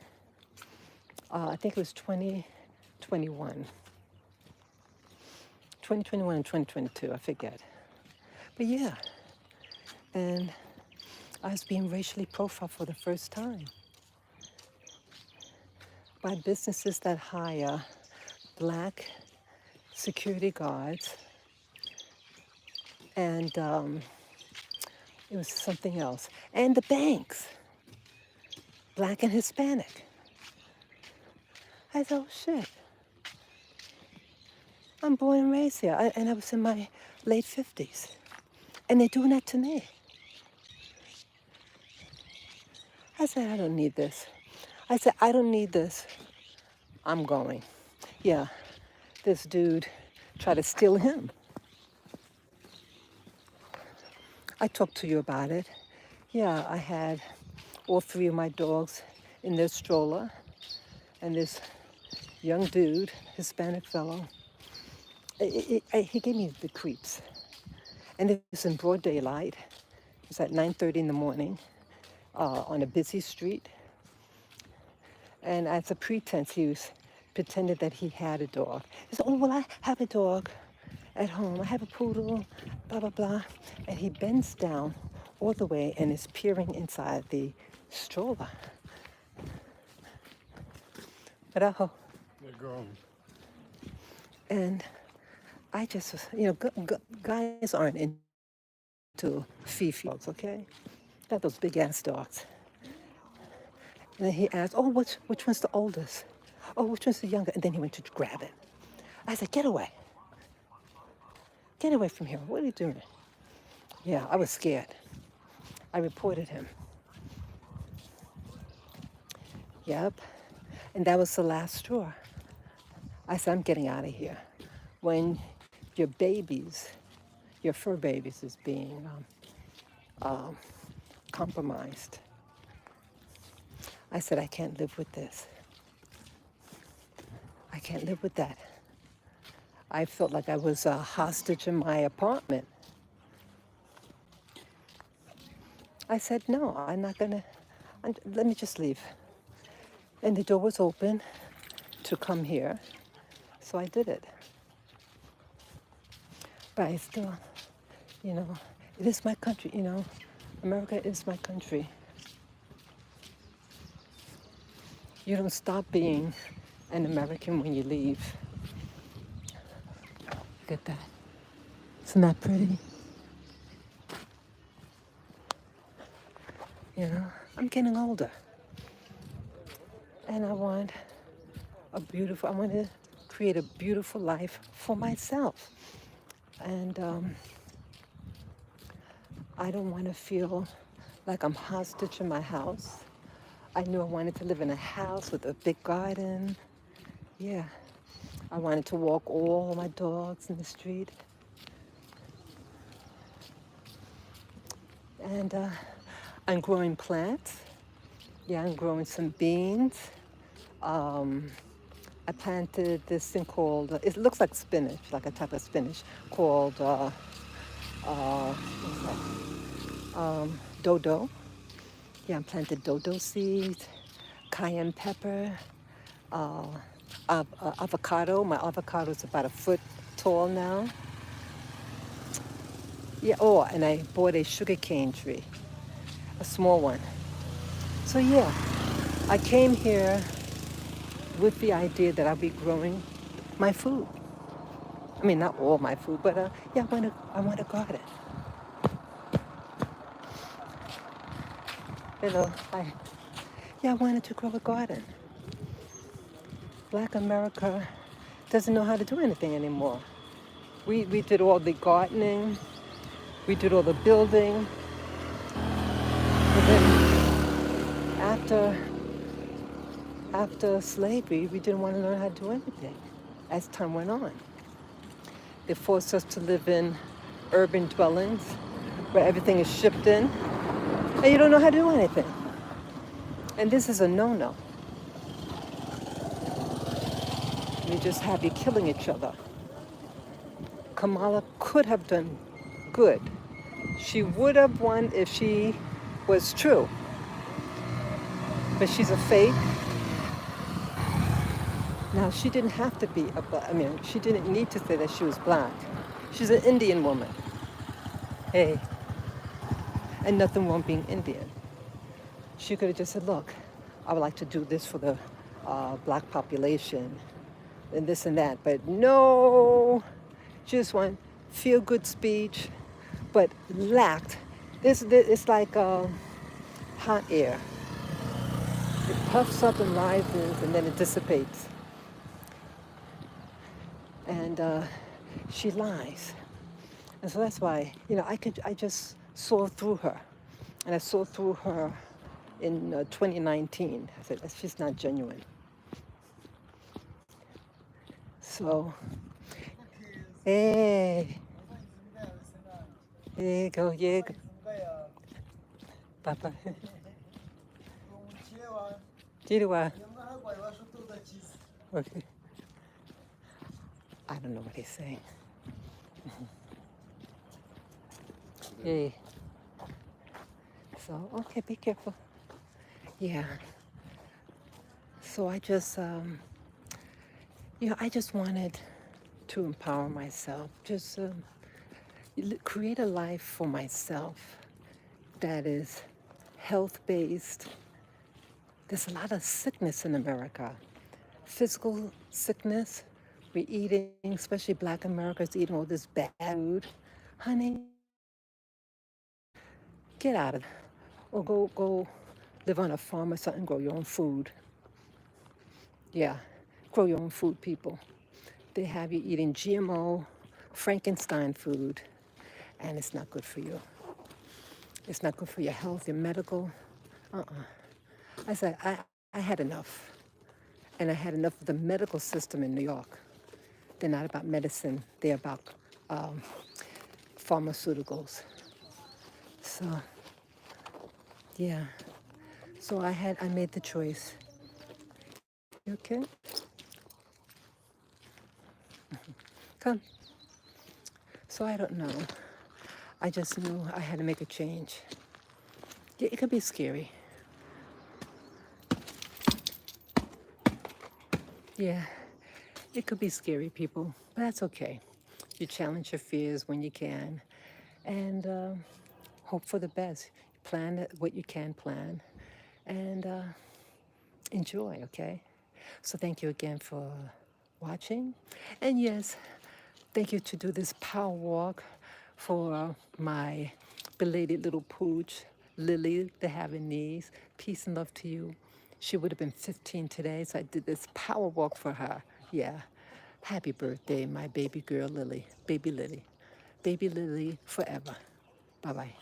I think it was 2021. 2021 and 2022, I forget. But yeah, and I was being racially profiled for the first time by businesses that hire black security guards, and it was something else. And the banks, black and Hispanic. I thought, oh shit, I'm born and raised here, and I was in my late 50s, and they're doing that to me. I said, I don't need this. I said, I don't need this. I'm going. Yeah, this dude tried to steal him. I talked to you about it. Yeah, I had all 3 of my dogs in their stroller, and this young dude, Hispanic fellow, he gave me the creeps. And it was in broad daylight. It was at 9:30 in the morning on a busy street. And as a pretense, he was pretended that he had a dog. He said, oh, well, I have a dog at home. I have a poodle, blah, blah, blah. And he bends down all the way and is peering inside the stroller. Raho. They're gone. And I just was, guys aren't into Fifi dogs, okay? Got those big ass dogs. And then he asked, oh, which one's the oldest? Oh, which one's the younger? And then he went to grab it. I said, get away. Get away from here. What are you doing? Yeah, I was scared. I reported him. Yep. And that was the last straw. I said, I'm getting out of here. When your babies, your fur babies is being compromised, I said, I can't live with this. I can't live with that. I felt like I was a hostage in my apartment. I said, no, I'm not gonna, let me just leave. And the door was open to come here, so I did it. But I still, it is my country, America is my country. You don't stop being an American when you leave. Look at that. Isn't that pretty? I'm getting older. And I want I want to create a beautiful life for myself. And I don't want to feel like I'm hostage in my house. I knew I wanted to live in a house with a big garden. Yeah. I wanted to walk all my dogs in the street. And I'm growing plants. Yeah, I'm growing some beans. I planted this thing called, it looks like spinach, like a type of spinach, called dodo. Yeah, I planted dodo seeds, cayenne pepper, avocado. My avocado is about a foot tall now. Yeah, oh, and I bought a sugarcane tree, a small one. So yeah, I came here with the idea that I'll be growing my food. I mean, not all my food, but yeah, I want a garden. You know, I wanted to grow a garden. Black America doesn't know how to do anything anymore. We did all the gardening, we did all the building, but then after slavery, we didn't want to learn how to do anything as time went on. They forced us to live in urban dwellings where everything is shipped in and you don't know how to do anything. And this is a no-no. We just have you killing each other. Kamala could have done good. She would have won if she was true. But she's a fake. Now, she didn't have to be a black, I mean, she didn't need to say that she was black. She's an Indian woman. Hey. And nothing wrong being Indian. She could have just said, look, I would like to do this for the black population and this and that. But no, just one feel-good speech, but lacked. It's like hot air. It puffs up and rises and then it dissipates. And she lies. And so that's why, you know, I just saw through her. And I saw through her in 2019. I said, that's just not genuine. So, hey. Here you go, yeah. Papa. Jirwa. Okay. I don't know what he's saying. Hey. So, okay, be careful. Yeah. So I just, I just wanted to empower myself. Just create a life for myself that is health-based. There's a lot of sickness in America. Physical sickness. We're eating, especially Black Americans, eating all this bad food. Honey, get out of it. Or go live on a farm or something, grow your own food. Yeah, grow your own food, people. They have you eating GMO, Frankenstein food, and it's not good for you. It's not good for your health, your medical. I said, I had enough. And I had enough of the medical system in New York. They're not about medicine, they're about pharmaceuticals. So, yeah. So I made the choice. You okay? Come. So I don't know. I just knew I had to make a change. Yeah, it could be scary. Yeah, it could be scary, people, but that's okay. You challenge your fears when you can and hope for the best. Plan what you can plan and enjoy, okay? So thank you again for watching. And yes, thank you to do this power walk for my belated little pooch, Lily, the Havanese. Peace and love to you. She would have been 15 today, so I did this power walk for her. Yeah. Happy birthday, my baby girl, Lily. Baby Lily. Baby Lily forever. Bye-bye.